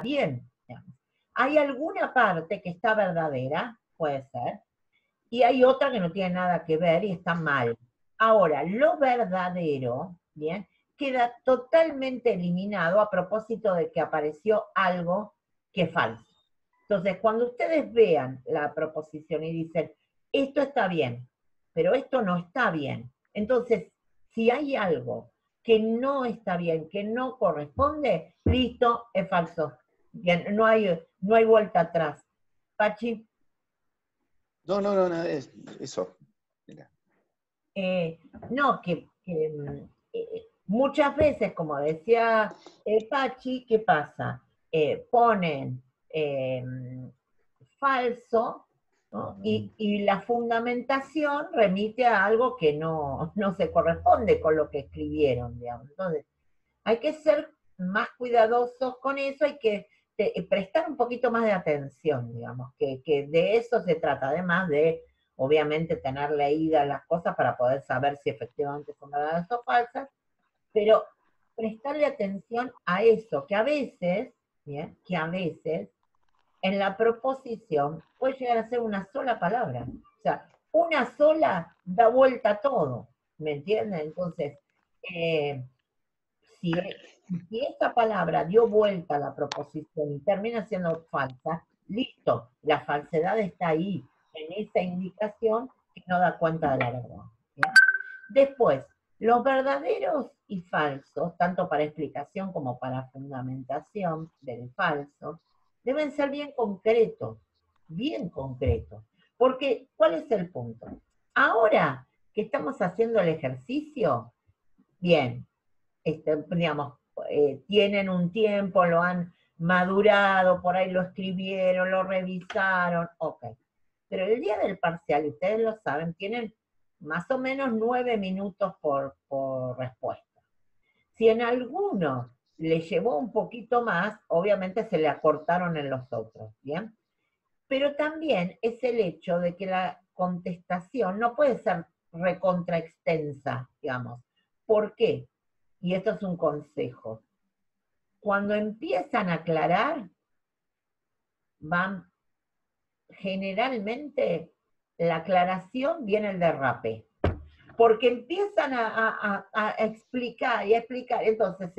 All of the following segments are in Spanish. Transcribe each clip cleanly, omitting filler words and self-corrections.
bien. Digamos. Hay alguna parte que está verdadera, puede ser, y hay otra que no tiene nada que ver y está mal. Ahora, lo verdadero, ¿bien? Queda totalmente eliminado a propósito de que apareció algo que es falso. Entonces, cuando ustedes vean la proposición y dicen, esto está bien, pero esto no está bien, entonces, si hay algo que no está bien, que no corresponde, listo, es falso. Bien, no hay vuelta atrás. Pachi. No, eso. Mira. Eh, no, muchas veces, como decía Pachi, ¿qué pasa? Ponen eh, falso, ¿no? Y la fundamentación remite a algo que no se corresponde con lo que escribieron, digamos. Entonces, hay que ser más cuidadosos con eso, hay que prestar un poquito más de atención, digamos, que de eso se trata, además de, obviamente, tener leídas las cosas para poder saber si efectivamente son verdaderas o falsas, pero prestarle atención a eso, que a veces, ¿bien? Que a veces en la proposición puede llegar a ser una sola palabra. O sea, una sola da vuelta a todo, ¿me entienden? Entonces, eh, si, si esta palabra dio vuelta a la proposición y termina siendo falsa, listo, la falsedad está ahí, en esa indicación que no da cuenta de la verdad. ¿Ya? Después, los verdaderos y falsos, tanto para explicación como para fundamentación del falso, deben ser bien concretos. Porque, ¿cuál es el punto? Ahora que estamos haciendo el ejercicio, bien, digamos, tienen un tiempo, lo han madurado, por ahí lo escribieron, lo revisaron, ok. Pero el día del parcial, ustedes lo saben, tienen más o menos 9 minutos por respuesta. Si en alguno le llevó un poquito más, obviamente se le acortaron en los otros, ¿bien? Pero también es el hecho de que la contestación no puede ser recontraextensa, digamos. ¿Por qué? Y esto es un consejo. Cuando empiezan a aclarar, van generalmente la aclaración viene el derrape. Porque empiezan a explicar y a explicar. Entonces,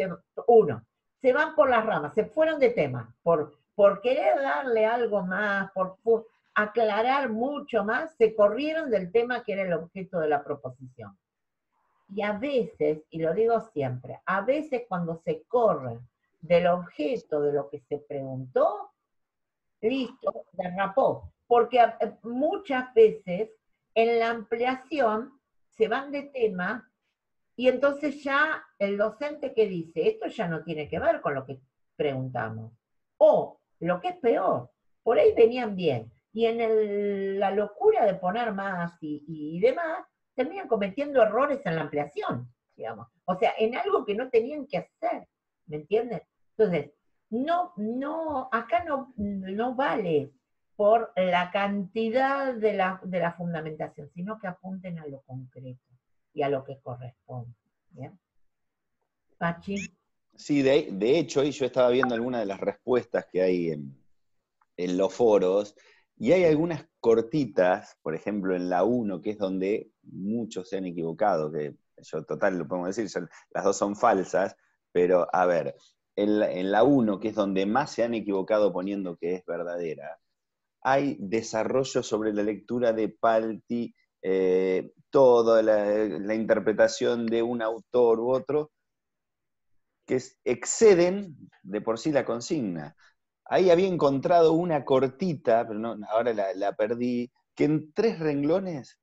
se van por las ramas, se fueron de tema, por querer darle algo más, por aclarar mucho más, se corrieron del tema que era el objeto de la proposición. Y a veces, y lo digo siempre, a veces cuando se corre del objeto de lo que se preguntó, listo, derrapó. Porque muchas veces en la ampliación se van de tema y entonces ya el docente que dice, esto ya no tiene que ver con lo que preguntamos. O, lo que es peor, por ahí venían bien. Y en la locura de poner más y demás, terminan cometiendo errores en la ampliación, digamos. O sea, en algo que no tenían que hacer, ¿me entiendes? Entonces, acá no vale por la cantidad de la fundamentación, sino que apunten a lo concreto y a lo que corresponde. ¿Bien? Pachi. Sí, de hecho, y yo estaba viendo algunas de las respuestas que hay en los foros, y hay algunas cortitas, por ejemplo en la 1, que es donde muchos se han equivocado, que yo total lo podemos decir, las dos son falsas, pero a ver, en la 1, que es donde más se han equivocado poniendo que es verdadera, hay desarrollo sobre la lectura de Palti, toda la interpretación de un autor u otro, que exceden de por sí la consigna. Ahí había encontrado una cortita, pero no, ahora la perdí, que en 3 renglones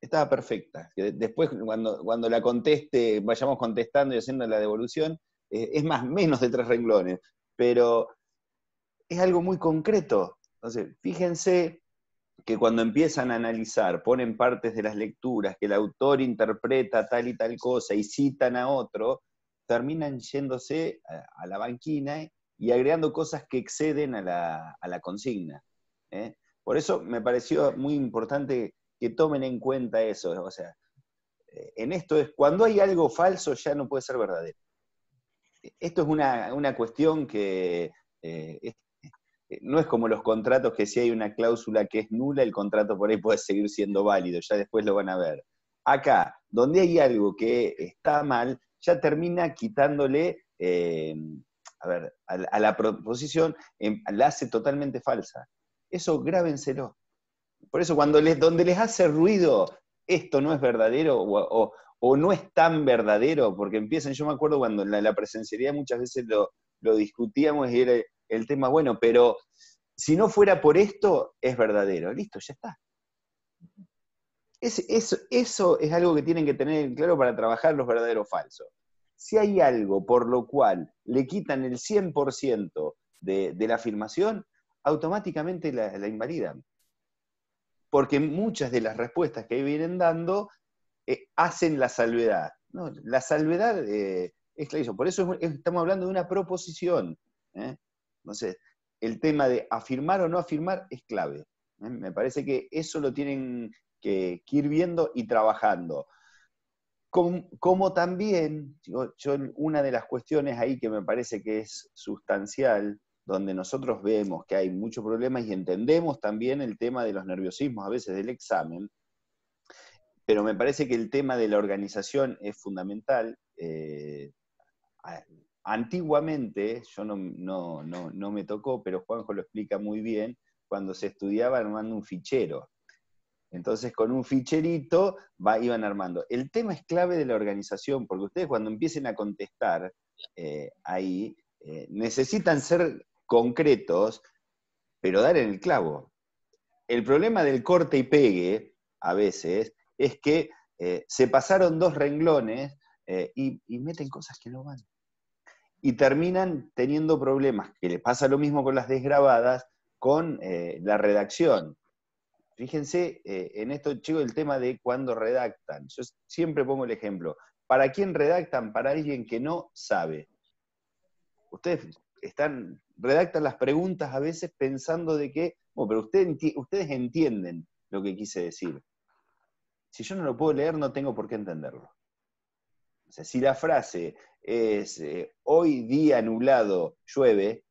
estaba perfecta. Que después, cuando la conteste, vayamos contestando y haciendo la devolución, es más, menos de 3 renglones, pero es algo muy concreto. Entonces, fíjense que cuando empiezan a analizar, ponen partes de las lecturas, que el autor interpreta tal y tal cosa y citan a otro, terminan yéndose a la banquina y agregando cosas que exceden a la consigna. ¿Eh? Por eso me pareció muy importante que tomen en cuenta eso. O sea, en esto es, cuando hay algo falso ya no puede ser verdadero. Esto es una cuestión que no es como los contratos que si hay una cláusula que es nula, el contrato por ahí puede seguir siendo válido, ya después lo van a ver. Acá, donde hay algo que está mal, ya termina quitándole, a la proposición, la hace totalmente falsa. Eso grábenselo. Por eso donde les hace ruido, esto no es verdadero, o no es tan verdadero, porque empiezan, yo me acuerdo cuando en la presencialidad muchas veces lo discutíamos y era el tema, bueno, pero si no fuera por esto, es verdadero. Listo, ya está. Eso es algo que tienen que tener claro para trabajar los verdaderos falsos. Si hay algo por lo cual le quitan el 100% de la afirmación, automáticamente la invalidan. Porque muchas de las respuestas que ahí vienen dando hacen la salvedad. ¿No? La salvedad es clarísimo. Por eso estamos hablando de una proposición. Entonces, el tema de afirmar o no afirmar es clave. Me parece que eso lo tienen que ir viendo y trabajando. Como también, una de las cuestiones ahí que me parece que es sustancial, donde nosotros vemos que hay muchos problemas y entendemos también el tema de los nerviosismos a veces del examen, pero me parece que el tema de la organización es fundamental. Antiguamente, yo no me tocó, pero Juanjo lo explica muy bien, cuando se estudiaba armando un fichero. Entonces, con un ficherito iban armando. El tema es clave de la organización, porque ustedes cuando empiecen a contestar ahí, necesitan ser concretos, pero dar en el clavo. El problema del corte y pegue, a veces, es que se pasaron 2 renglones y meten cosas que no van. Y terminan teniendo problemas, que les pasa lo mismo con las desgrabadas, con la redacción. Fíjense en esto, chicos, el tema de cuando redactan. Yo siempre pongo el ejemplo. ¿Para quién redactan? Para alguien que no sabe. Ustedes redactan las preguntas a veces pensando de que, bueno, pero ustedes entienden lo que quise decir. Si yo no lo puedo leer, no tengo por qué entenderlo. O sea, si la frase es hoy día nublado, llueve,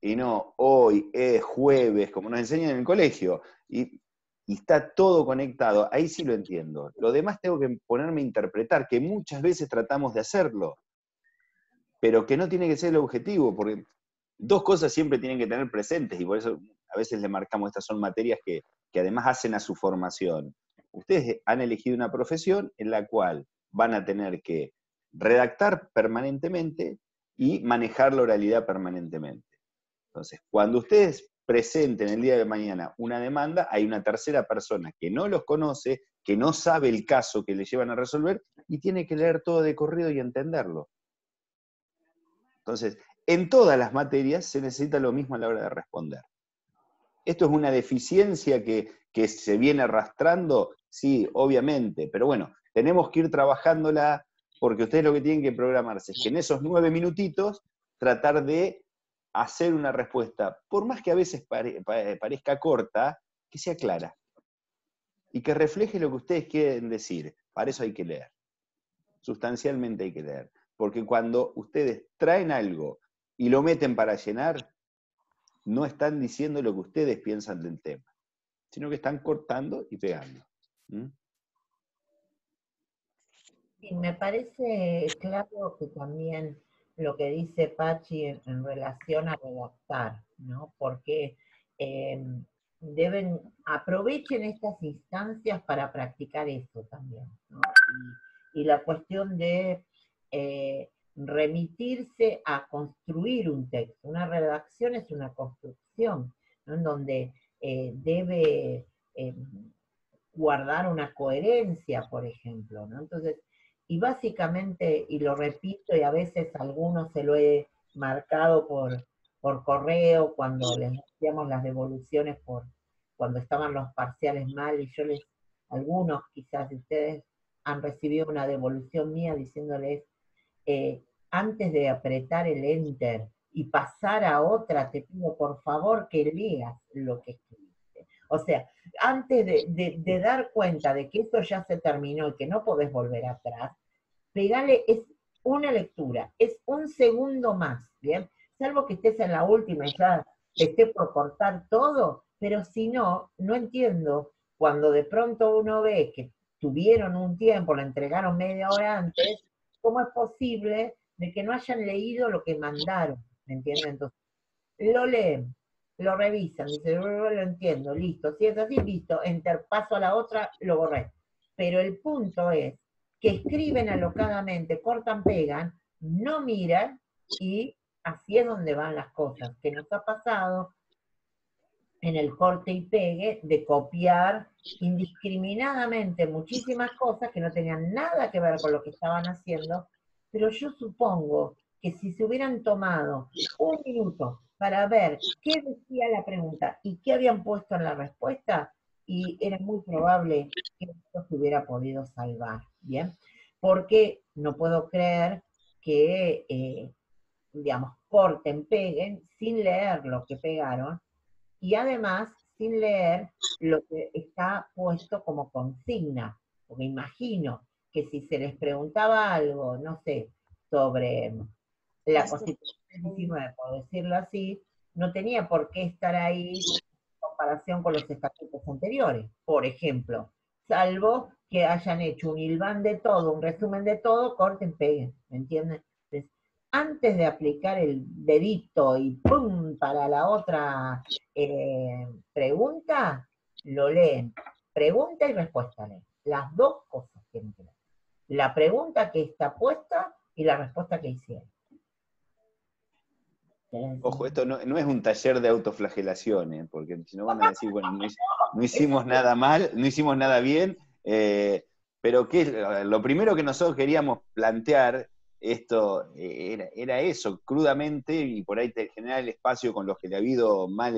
y no hoy es jueves, como nos enseñan en el colegio, y está todo conectado, ahí sí lo entiendo. Lo demás tengo que ponerme a interpretar, que muchas veces tratamos de hacerlo, pero que no tiene que ser el objetivo, porque 2 cosas siempre tienen que tener presentes, y por eso a veces le marcamos, estas son materias que además hacen a su formación. Ustedes han elegido una profesión en la cual van a tener que redactar permanentemente y manejar la oralidad permanentemente. Entonces, cuando ustedes presenten el día de mañana una demanda, hay una tercera persona que no los conoce, que no sabe el caso que le llevan a resolver, y tiene que leer todo de corrido y entenderlo. Entonces, en todas las materias se necesita lo mismo a la hora de responder. ¿Esto es una deficiencia que se viene arrastrando? Sí, obviamente, pero bueno, tenemos que ir trabajándola, porque ustedes lo que tienen que programarse es que en esos 9 minutitos tratar de hacer una respuesta, por más que a veces parezca corta, que sea clara y que refleje lo que ustedes quieren decir. Para eso hay que leer, sustancialmente hay que leer, porque cuando ustedes traen algo y lo meten para llenar, no están diciendo lo que ustedes piensan del tema, sino que están cortando y pegando. Y me parece claro que también lo que dice Pachi en relación a redactar, ¿no? Porque aprovechen estas instancias para practicar eso también, ¿no? Y la cuestión de remitirse a construir un texto. Una redacción es una construcción, ¿no? En donde debe guardar una coherencia, por ejemplo, ¿no? Entonces, y básicamente, y lo repito, y a veces a algunos se lo he marcado por correo, cuando les hacíamos las devoluciones cuando estaban los parciales mal, y algunos quizás de ustedes han recibido una devolución mía diciéndoles, antes de apretar el enter y pasar a otra, te pido por favor que leas lo que escribiste. O sea, antes de dar cuenta de que eso ya se terminó y que no podés volver atrás, pegale, es una lectura, es un segundo más, ¿bien? Salvo que estés en la última y ya esté por cortar todo, pero si no, no entiendo. Cuando de pronto uno ve que tuvieron un tiempo, lo entregaron media hora antes, ¿cómo es posible de que no hayan leído lo que mandaron? ¿Me entienden? Entonces, lo leen, lo revisan, dicen, lo entiendo, listo, si es así, listo, enter, paso a la otra, lo borré. Pero el punto es que escriben alocadamente, cortan, pegan, no miran, y así es donde van las cosas, que nos ha pasado en el corte y pegue de copiar indiscriminadamente muchísimas cosas que no tenían nada que ver con lo que estaban haciendo, pero yo supongo que si se hubieran tomado un minuto para ver qué decía la pregunta y qué habían puesto en la respuesta, y era muy probable que esto se hubiera podido salvar, ¿bien? Porque no puedo creer que, digamos, corten, peguen sin leer lo que pegaron, y además sin leer lo que está puesto como consigna, porque imagino que si se les preguntaba algo, no sé, sobre la Constitución del 19, por decirlo así, no tenía por qué estar ahí en comparación con los estatutos anteriores, por ejemplo, salvo que hayan hecho un hilván de todo, un resumen de todo, corten, peguen, ¿me entienden? Entonces, antes de aplicar el dedito y ¡pum! Para la otra pregunta, lo leen. Pregunta y respuesta leen. Las dos cosas tienen que leer. La pregunta que está puesta y la respuesta que hicieron. Ojo, esto no es un taller de autoflagelación, porque si no van a decir, bueno, no hicimos nada mal, no hicimos nada bien, pero lo primero que nosotros queríamos plantear, esto era eso, crudamente, y por ahí te genera el espacio con los que le ha habido mal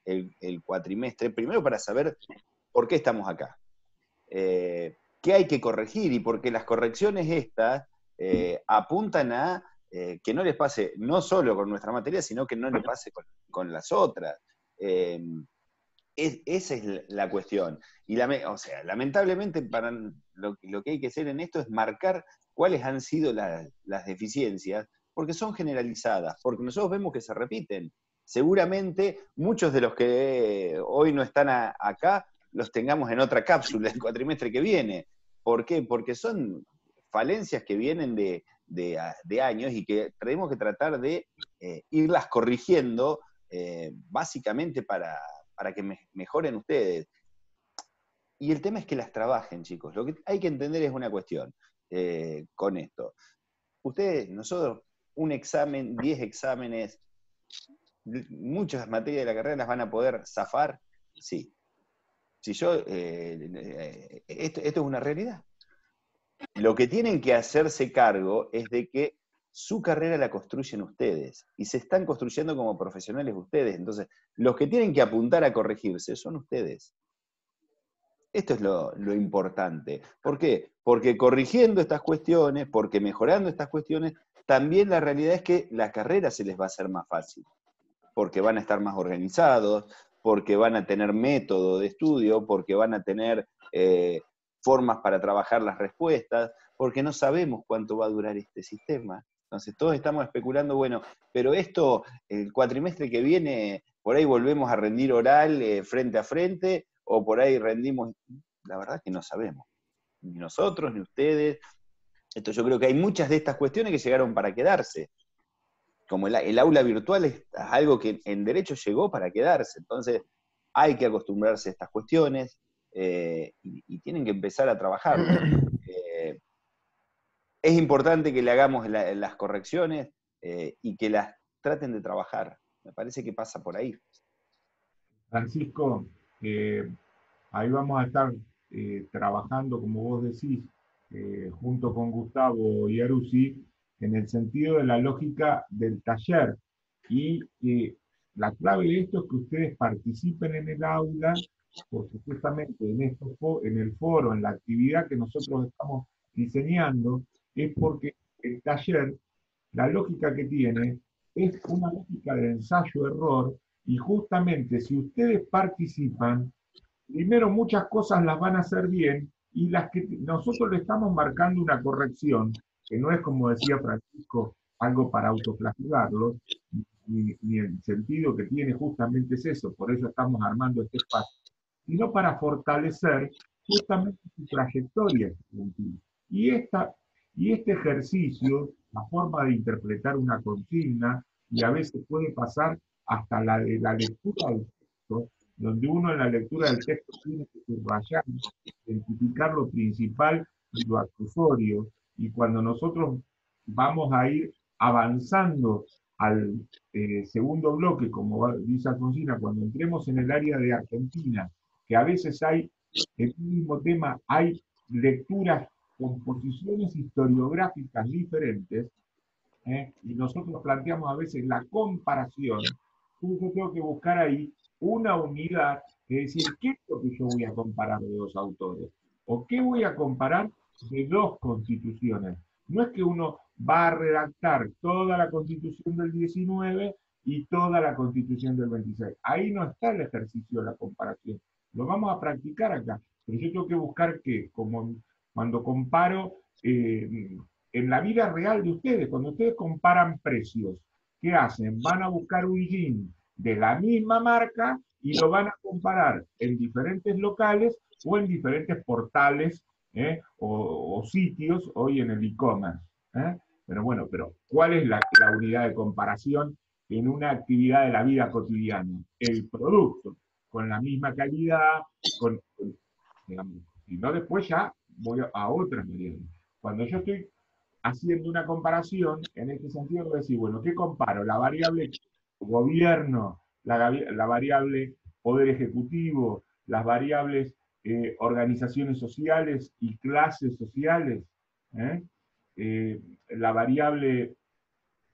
el cuatrimestre, primero para saber por qué estamos acá, qué hay que corregir, y porque las correcciones estas apuntan a que no les pase no solo con nuestra materia, sino que no les pase con las otras. Esa es la cuestión. Y o sea, lamentablemente para lo que hay que hacer en esto es marcar cuáles han sido las deficiencias, porque son generalizadas, porque nosotros vemos que se repiten. Seguramente muchos de los que hoy no están acá los tengamos en otra cápsula el cuatrimestre que viene. ¿Por qué? Porque son falencias que vienen de años y que tenemos que tratar de irlas corrigiendo básicamente para que mejoren ustedes. Y el tema es que las trabajen, chicos. Lo que hay que entender es una cuestión con esto. Ustedes, nosotros, un examen, 10 exámenes, muchas materias de la carrera las van a poder zafar, sí. Si yo, esto es una realidad. Lo que tienen que hacerse cargo es de que su carrera la construyen ustedes y se están construyendo como profesionales ustedes. Entonces, los que tienen que apuntar a corregirse son ustedes. Esto es lo importante. ¿Por qué? Porque corrigiendo estas cuestiones, porque mejorando estas cuestiones, también la realidad es que la carrera se les va a hacer más fácil. Porque van a estar más organizados, porque van a tener método de estudio, porque van a tener formas para trabajar las respuestas, porque no sabemos cuánto va a durar este sistema. Entonces todos estamos especulando, bueno, pero esto, el cuatrimestre que viene, por ahí volvemos a rendir oral frente a frente, o por ahí rendimos, la verdad que no sabemos. Ni nosotros, ni ustedes. Entonces yo creo que hay muchas de estas cuestiones que llegaron para quedarse. Como el aula virtual es algo que en derecho llegó para quedarse. Entonces hay que acostumbrarse a estas cuestiones y tienen que empezar a trabajarlo. Es importante que le hagamos las correcciones y que las traten de trabajar. Me parece que pasa por ahí. Francisco, ahí vamos a estar trabajando, como vos decís, junto con Gustavo y Arusi, en el sentido de la lógica del taller. Y la clave de esto es que ustedes participen en el aula, porque justamente en el foro, en la actividad que nosotros estamos diseñando, es porque el taller, la lógica que tiene, es una lógica de ensayo-error, y justamente si ustedes participan, primero muchas cosas las van a hacer bien, y las que nosotros le estamos marcando una corrección, que no es, como decía Francisco, algo para autoflagelarlos, ni el sentido que tiene justamente es eso, por eso estamos armando este espacio, sino para fortalecer justamente su trayectoria estudiantil. Y, y este ejercicio, la forma de interpretar una consigna, y a veces puede pasar hasta la de la lectura del texto, donde uno en la lectura del texto tiene que subrayar, identificar lo principal y lo accesorio, y cuando nosotros vamos a ir avanzando al segundo bloque, como dice Alfonsina, cuando entremos en el área de Argentina, que a veces hay, en el mismo tema, hay lecturas, composiciones historiográficas diferentes, y nosotros planteamos a veces la comparación, entonces yo tengo que buscar ahí una unidad, es decir, ¿qué es lo que yo voy a comparar de dos autores? ¿O qué voy a comparar de dos constituciones? No es que uno va a redactar toda la constitución del 19 y toda la constitución del 26. Ahí no está el ejercicio de la comparación. Lo vamos a practicar acá. Pero yo tengo que buscar que, como cuando comparo en la vida real de ustedes, cuando ustedes comparan precios, ¿qué hacen? Van a buscar un jean de la misma marca y lo van a comparar en diferentes locales o en diferentes portales o sitios hoy en el e-commerce. Pero bueno, pero ¿cuál es la unidad de comparación en una actividad de la vida cotidiana? El producto, con la misma calidad, digamos, y no después ya voy a otras medidas. Cuando yo estoy haciendo una comparación, en este sentido, voy a decir, bueno, ¿qué comparo? La variable gobierno, la variable poder ejecutivo, las variables organizaciones sociales y clases sociales, ¿eh? La variable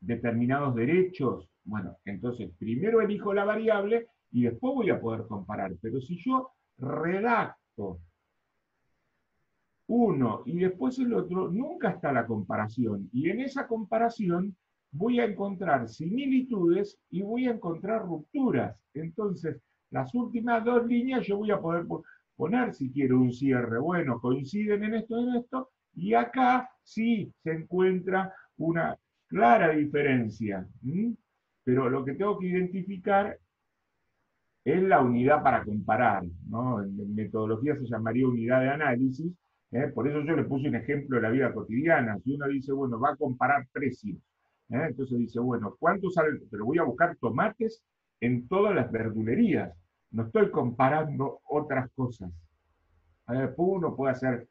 determinados derechos. Bueno, entonces primero elijo la variable y después voy a poder comparar. Pero si yo redacto uno y después el otro, nunca está la comparación. Y en esa comparación voy a encontrar similitudes y voy a encontrar rupturas. Entonces, las últimas dos líneas yo voy a poder poner, si quiero, un cierre. Bueno, coinciden en esto, y acá sí se encuentra una clara diferencia. Pero lo que tengo que identificar es la unidad para comparar, ¿no? En metodología se llamaría unidad de análisis, por eso yo le puse un ejemplo de la vida cotidiana. Si uno dice, bueno, va a comparar precios, entonces dice, bueno, ¿cuánto sale? Pero voy a buscar tomates en todas las verdulerías, no estoy comparando otras cosas. Uno puede hacer.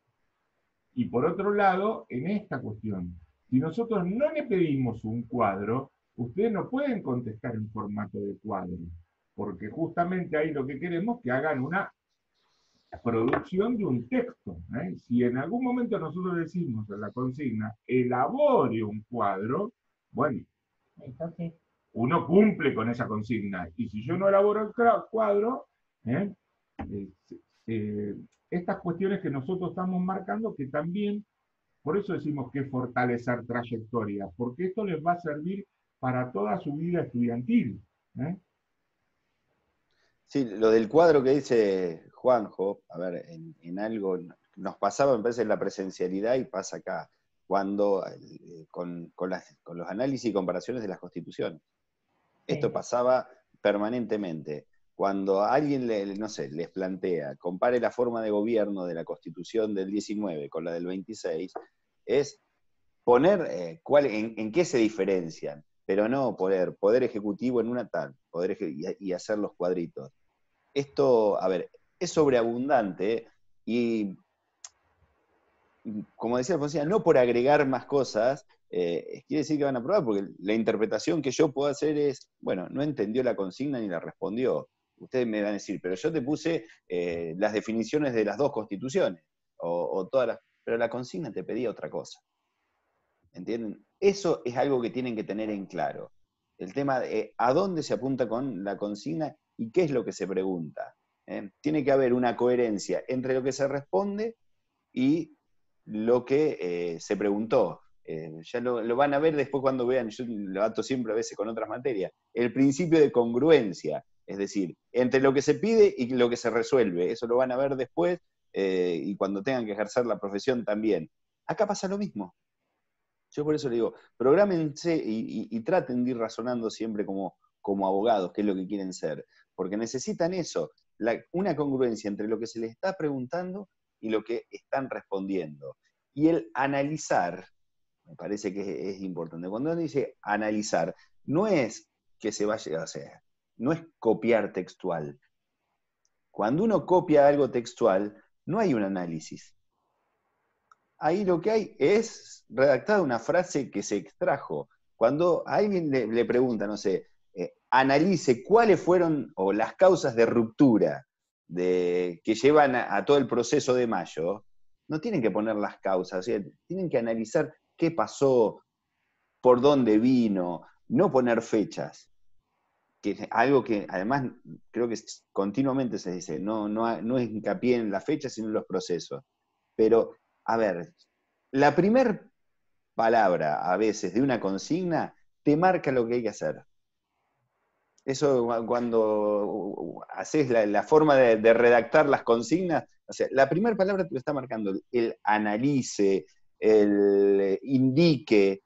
Y por otro lado, en esta cuestión, si nosotros no le pedimos un cuadro, ustedes no pueden contestar en formato de cuadro, porque justamente ahí lo que queremos es que hagan una producción de un texto. Si en algún momento nosotros decimos en la consigna, elabore un cuadro, bueno, Entonces, uno cumple con esa consigna. Y si yo no elaboro el cuadro, ¿eh? Estas cuestiones que nosotros estamos marcando, que también, por eso decimos que es fortalecer trayectoria, porque esto les va a servir para toda su vida estudiantil. Sí, lo del cuadro que dice Juanjo, a ver, en algo nos pasaba, me parece, en la presencialidad y pasa acá, cuando con los análisis y comparaciones de las constituciones. Esto pasaba permanentemente. Cuando alguien, no sé, les plantea, compare la forma de gobierno de la Constitución del 19 con la del 26, es poner en qué se diferencian, pero no poder ejecutivo en una tal, y hacer los cuadritos. Esto, a ver, es sobreabundante y, como decía Alfonsina, no por agregar más cosas, quiere decir que van a aprobar, porque la interpretación que yo puedo hacer es, bueno, no entendió la consigna ni la respondió. Ustedes me van a decir, pero yo te puse las definiciones de las dos constituciones, o todas las, pero la consigna te pedía otra cosa. ¿Entienden? Eso es algo que tienen que tener en claro. El tema de a dónde se apunta con la consigna y qué es lo que se pregunta. Tiene que haber una coherencia entre lo que se responde y lo que se preguntó. Ya lo van a ver después cuando vean, yo lo ato siempre a veces con otras materias, el principio de congruencia, es decir, entre lo que se pide y lo que se resuelve. Eso lo van a ver después y cuando tengan que ejercer la profesión también. Acá pasa lo mismo. Yo por eso le digo, prográmense y traten de ir razonando siempre como abogados, qué es lo que quieren ser, porque necesitan eso, una congruencia entre lo que se les está preguntando y lo que están respondiendo. Y el analizar, me parece que es importante. Cuando uno dice analizar, no es que se vaya a hacer, no es copiar textual. Cuando uno copia algo textual, no hay un análisis. Ahí lo que hay es redactada una frase que se extrajo. Cuando a alguien le pregunta, no sé, analice cuáles fueron o las causas de ruptura que llevan a todo el proceso de Mayo, no tienen que poner las causas, o sea, tienen que analizar qué pasó, por dónde vino, no poner fechas. Que es algo que además creo que continuamente se dice, no es hincapié en las fechas, sino en los procesos. Pero, a ver, la primer palabra a veces de una consigna te marca lo que hay que hacer. Eso cuando haces la forma de redactar las consignas, o sea, la primera palabra te lo está marcando, el analice, el indique.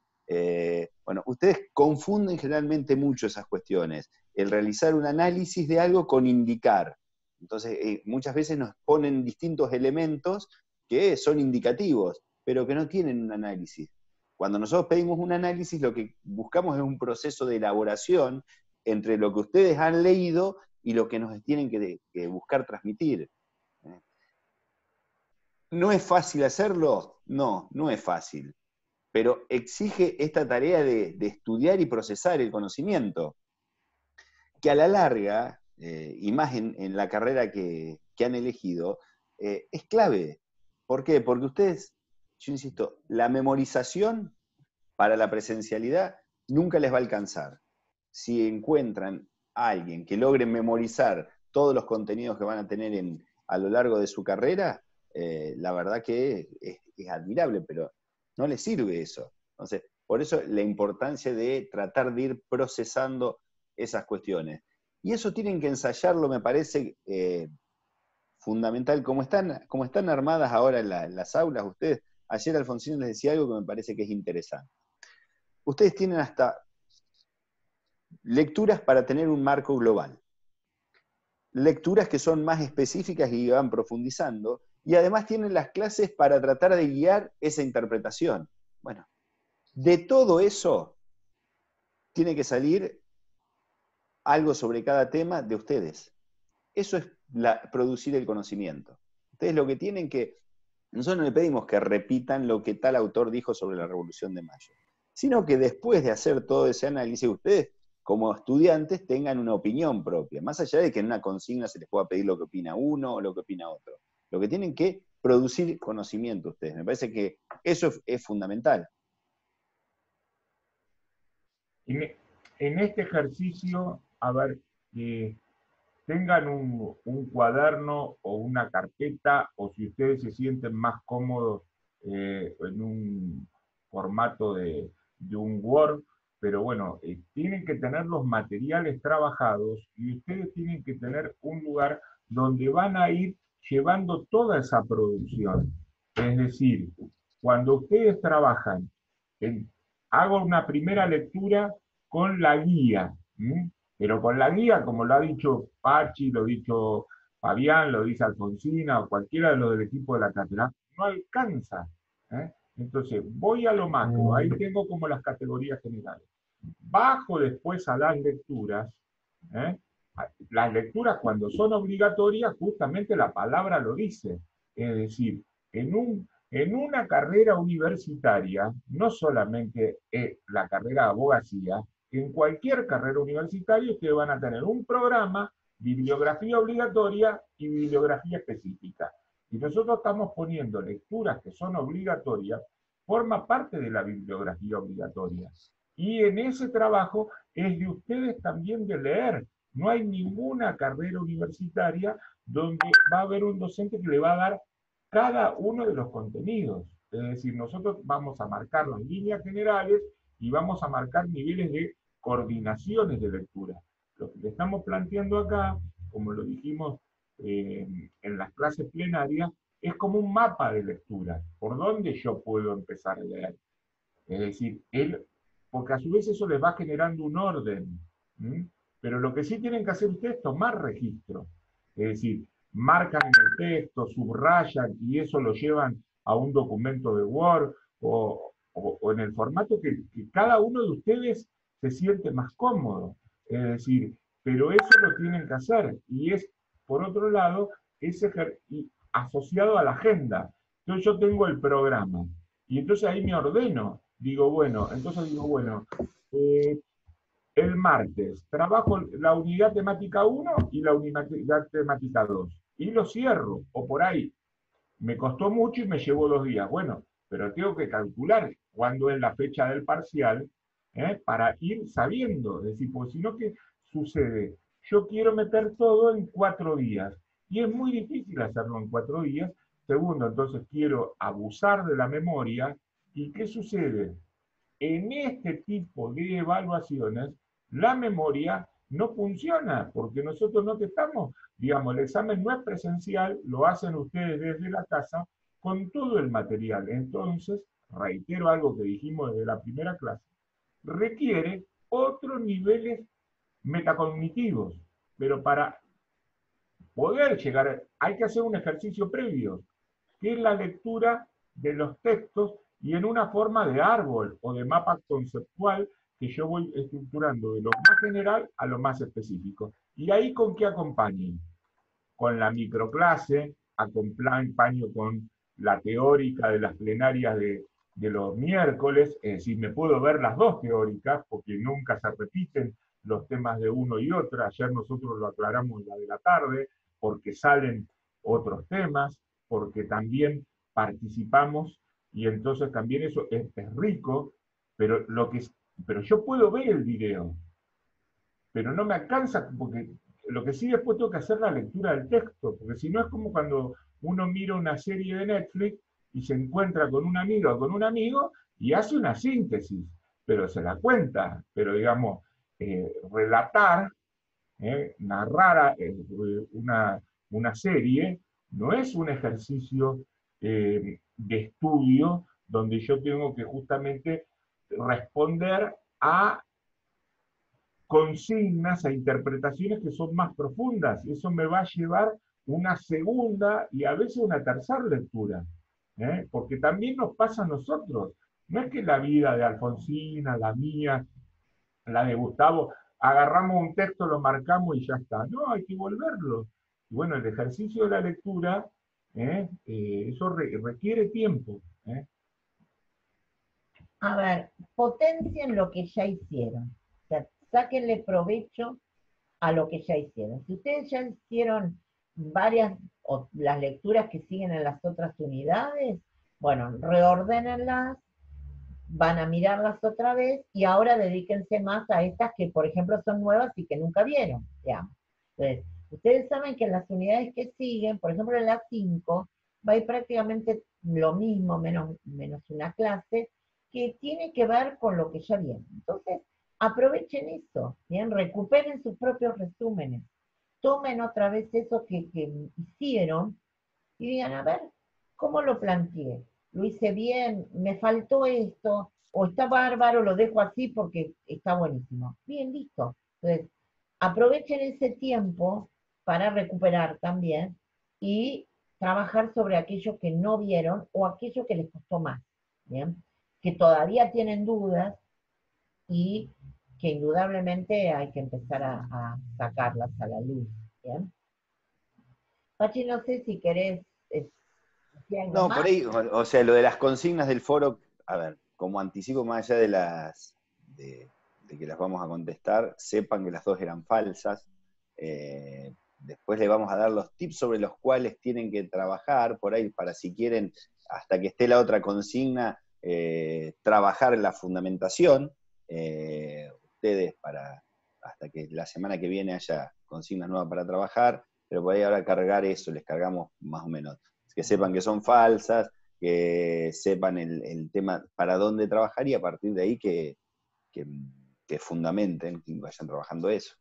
Bueno, ustedes confunden generalmente mucho esas cuestiones, el realizar un análisis de algo con indicar. Entonces, muchas veces nos ponen distintos elementos que son indicativos, pero que no tienen un análisis. Cuando nosotros pedimos un análisis, lo que buscamos es un proceso de elaboración entre lo que ustedes han leído y lo que nos tienen que buscar transmitir. ¿No es fácil hacerlo? No, no es fácil. Pero exige esta tarea de estudiar y procesar el conocimiento, que a la larga, y más en la carrera que han elegido, es clave. ¿Por qué? Porque ustedes, yo insisto, la memorización para la presencialidad nunca les va a alcanzar. Si encuentran a alguien que logre memorizar todos los contenidos que van a tener a lo largo de su carrera, la verdad que es admirable, pero no les sirve eso. Entonces, por eso la importancia de tratar de ir procesando esas cuestiones. Y eso tienen que ensayarlo, me parece fundamental. Como están armadas ahora las aulas, ustedes, ayer Alfonsín les decía algo que me parece que es interesante. Ustedes tienen hasta lecturas para tener un marco global, lecturas que son más específicas y van profundizando, y además tienen las clases para tratar de guiar esa interpretación. Bueno, de todo eso tiene que salir algo sobre cada tema de ustedes. Eso es producir el conocimiento. Ustedes lo que tienen que, nosotros no le pedimos que repitan lo que tal autor dijo sobre la Revolución de Mayo, sino que después de hacer todo ese análisis, ustedes como estudiantes tengan una opinión propia, más allá de que en una consigna se les pueda pedir lo que opina uno o lo que opina otro. Lo que tienen que producir conocimiento ustedes. Me parece que eso es fundamental. En este ejercicio, a ver, tengan un cuaderno o una carpeta, o si ustedes se sienten más cómodos en un formato de un Word, pero bueno, tienen que tener los materiales trabajados y ustedes tienen que tener un lugar donde van a ir llevando toda esa producción. Es decir, cuando ustedes trabajan, hago una primera lectura con la guía, pero con la guía, como lo ha dicho Pachi, lo ha dicho Fabián, lo dice Alfonsina o cualquiera de los del equipo de la cátedra, no alcanza. Entonces, voy a lo macro, ahí tengo como las categorías generales. Bajo después a las lecturas. Las lecturas cuando son obligatorias, justamente la palabra lo dice. Es decir, en una carrera universitaria, no solamente la carrera de abogacía, en cualquier carrera universitaria ustedes van a tener un programa, bibliografía obligatoria y bibliografía específica. Y nosotros estamos poniendo lecturas que son obligatorias, forma parte de la bibliografía obligatoria. Y en ese trabajo es de ustedes también de leer. No hay ninguna carrera universitaria donde va a haber un docente que le va a dar cada uno de los contenidos. Es decir, nosotros vamos a marcar las líneas generales y vamos a marcar niveles de coordinaciones de lectura. Lo que le estamos planteando acá, como lo dijimos en las clases plenarias, es como un mapa de lectura. ¿Por dónde yo puedo empezar a leer? Es decir, porque a su vez eso les va generando un orden. ¿Mm? Pero lo que sí tienen que hacer ustedes es tomar registro. Es decir, marcan en el texto, subrayan y eso lo llevan a un documento de Word o en el formato que cada uno de ustedes se siente más cómodo. Es decir, pero eso lo tienen que hacer. Y es, por otro lado, y asociado a la agenda. Entonces yo tengo el programa. Y entonces ahí me ordeno. Entonces digo, bueno, el martes trabajo la unidad temática 1 y la unidad temática 2. Y lo cierro, o por ahí. Me costó mucho y me llevó 2 días. Bueno, pero tengo que calcular cuándo es la fecha del parcial, para ir sabiendo. Es decir, porque si no, ¿qué sucede? Yo quiero meter todo en 4 días. Y es muy difícil hacerlo en 4 días. Segundo, entonces quiero abusar de la memoria. ¿Y qué sucede? En este tipo de evaluaciones, la memoria no funciona, porque nosotros no te estamos, digamos, el examen no es presencial, lo hacen ustedes desde la casa con todo el material. Entonces, reitero algo que dijimos desde la primera clase, requiere otros niveles metacognitivos, pero para poder llegar, hay que hacer un ejercicio previo, que es la lectura de los textos y en una forma de árbol o de mapa conceptual que yo voy estructurando de lo más general a lo más específico. ¿Y ahí con qué acompañen? Con la microclase, acompaño con la teórica de las plenarias de los miércoles, es decir, me puedo ver las dos teóricas, porque nunca se repiten los temas de uno y otro. Ayer nosotros lo aclaramos en la de la tarde, porque salen otros temas, porque también participamos, y entonces también eso es rico, pero, pero yo puedo ver el video, pero no me alcanza, porque lo que sí después tengo que hacer la lectura del texto, porque si no es como cuando uno mira una serie de Netflix y se encuentra con una amiga o con un amigo y hace una síntesis, pero se la cuenta, pero digamos, relatar, narrar una serie, no es un ejercicio de estudio donde yo tengo que justamente responder a consignas, a interpretaciones que son más profundas. Eso me va a llevar una segunda y a veces una tercera lectura, porque también nos pasa a nosotros. No es que la vida de Alfonsina, la mía, la de Gustavo, agarramos un texto, lo marcamos y ya está. No, hay que volverlo. Y bueno, el ejercicio de la lectura, eso requiere tiempo. A ver, potencien lo que ya hicieron. O sea, sáquenle provecho a lo que ya hicieron. Si ustedes ya hicieron varias, o las lecturas que siguen en las otras unidades, bueno, reordénenlas, van a mirarlas otra vez y ahora dedíquense más a estas que, por ejemplo, son nuevas y que nunca vieron, digamos. Entonces, ustedes saben que en las unidades que siguen, por ejemplo, en la 5, va a ir prácticamente lo mismo, menos una clase, que tiene que ver con lo que ya viene. Entonces, aprovechen eso, ¿bien? Recuperen sus propios resúmenes, tomen otra vez eso que hicieron y digan, a ver, ¿cómo lo planteé? ¿Lo hice bien? ¿Me faltó esto? ¿O está bárbaro? Lo dejo así porque está buenísimo. Bien, listo. Entonces, aprovechen ese tiempo para recuperar también y trabajar sobre aquello que no vieron o aquello que les costó más, ¿bien? Que todavía tienen dudas y que indudablemente hay que empezar a sacarlas a la luz, ¿bien? Pachi, no sé si querés decir algo No, por más. ahí, o sea, lo de las consignas del foro, a ver, como anticipo más allá de que las vamos a contestar, sepan que las dos eran falsas. Después les vamos a dar los tips sobre los cuales tienen que trabajar, por ahí, para si quieren, hasta que esté la otra consigna, trabajar en la fundamentación. Ustedes hasta que la semana que viene haya consignas nuevas para trabajar, pero por ahí ahora cargar eso, les cargamos más o menos. Que sepan que son falsas, que sepan el tema para dónde trabajar y a partir de ahí que fundamenten, que vayan trabajando eso.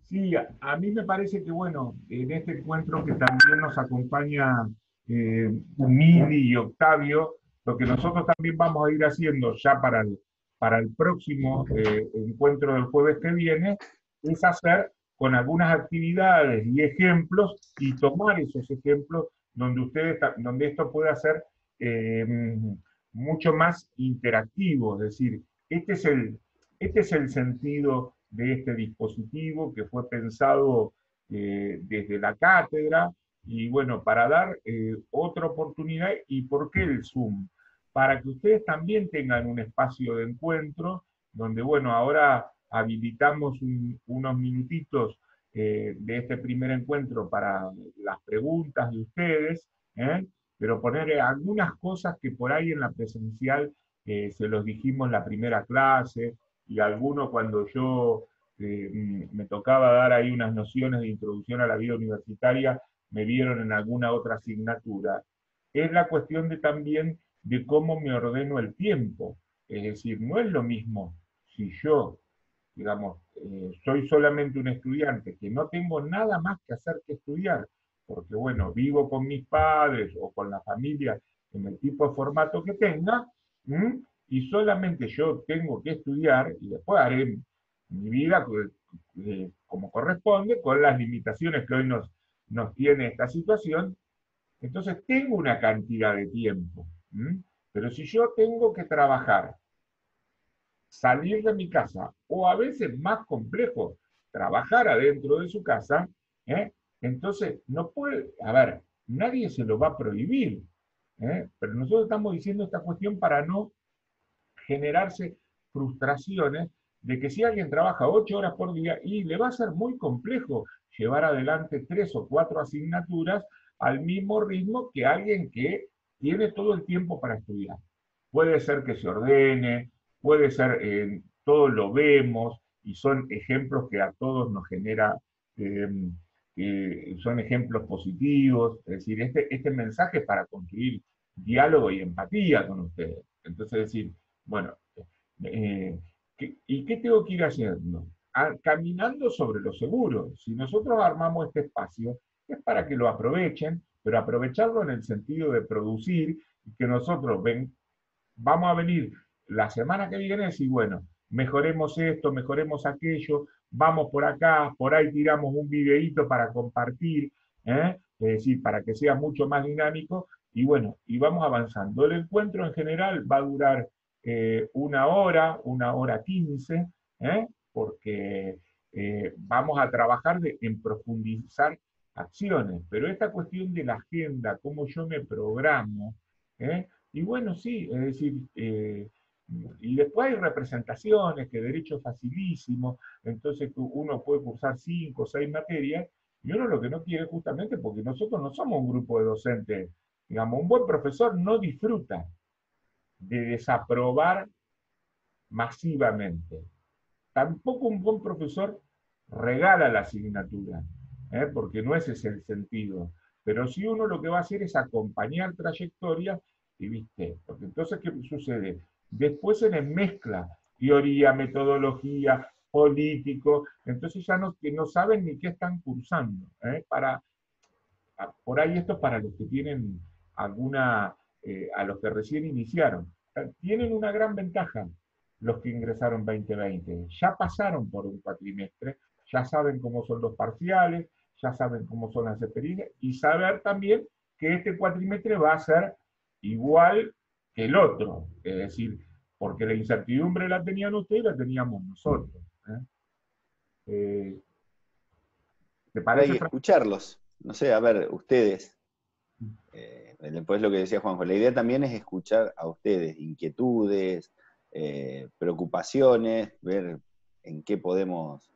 Sí, a mí me parece que, bueno, en este encuentro que también nos acompaña Mili y Octavio, lo que nosotros también vamos a ir haciendo ya para el próximo encuentro del jueves que viene, es hacer con algunas actividades y ejemplos y tomar esos ejemplos donde esto pueda ser eh, mucho más interactivo. Es decir, este es el sentido de este dispositivo que fue pensado desde la cátedra y bueno, para dar otra oportunidad. ¿Y por qué el Zoom? Para que ustedes también tengan un espacio de encuentro donde, bueno, ahora habilitamos unos minutitos de este primer encuentro para las preguntas de ustedes, ¿eh? Pero poner algunas cosas que por ahí en la presencial se los dijimos en la primera clase, y algunos cuando yo me tocaba dar ahí unas nociones de introducción a la vida universitaria, me vieron en alguna otra asignatura, es la cuestión de también de cómo me ordeno el tiempo. Es decir, no es lo mismo si yo, digamos, soy solamente un estudiante que no tengo nada más que hacer que estudiar, porque bueno, vivo con mis padres o con la familia en el tipo de formato que tenga, ¿m? Y solamente yo tengo que estudiar y después haré mi vida como corresponde, con las limitaciones que hoy nos tiene esta situación. Entonces tengo una cantidad de tiempo, ¿m? Pero si yo tengo que trabajar, salir de mi casa, o a veces más complejo, trabajar adentro de su casa, ¿eh? Entonces no puede, a ver, nadie se lo va a prohibir, pero nosotros estamos diciendo esta cuestión para no generarse frustraciones de que si alguien trabaja 8 horas por día y le va a ser muy complejo llevar adelante 3 o 4 asignaturas al mismo ritmo que alguien que tiene todo el tiempo para estudiar. Puede ser que se ordene, puede ser, todos lo vemos y son ejemplos que a todos nos genera, eh, son ejemplos positivos, es decir, este mensaje es para construir diálogo y empatía con ustedes. Entonces, decir, bueno, eh, ¿y qué tengo que ir haciendo? Caminando sobre lo seguro. Si nosotros armamos este espacio, es para que lo aprovechen, pero aprovecharlo en el sentido de producir y que nosotros vamos a venir la semana que viene y decir, bueno, mejoremos esto, mejoremos aquello, vamos por acá, por ahí tiramos un videíto para compartir, es decir, para que sea mucho más dinámico, y bueno, y vamos avanzando. El encuentro en general va a durar 1 hora, 1 hora 15, porque vamos a trabajar en profundizar acciones, pero esta cuestión de la agenda, cómo yo me programo, y bueno, sí, es decir, y después hay representaciones, que derecho es facilísimo, entonces uno puede cursar 5 o 6 materias, y uno lo que no quiere justamente, porque nosotros no somos un grupo de docentes, digamos, un buen profesor no disfruta de desaprobar masivamente. Tampoco un buen profesor regala la asignatura, porque no ese es el sentido. Pero si uno lo que va a hacer es acompañar trayectorias, y viste, porque entonces, ¿qué sucede? Después se les mezcla teoría, metodología, político, entonces ya no saben ni qué están cursando. Por ahí esto es para los que tienen alguna, a los que recién iniciaron. Tienen una gran ventaja los que ingresaron 2020. Ya pasaron por un cuatrimestre, ya saben cómo son los parciales, ya saben cómo son las experiencias, y saber también que este cuatrimestre va a ser igual que el otro. Es decir, porque la incertidumbre la tenían ustedes y la teníamos nosotros. Eh, ¿Te Hay parece, que Fran? escucharlos. No sé, a ver, ustedes, después lo que decía Juanjo, la idea también es escuchar a ustedes, inquietudes, preocupaciones, ver en qué podemos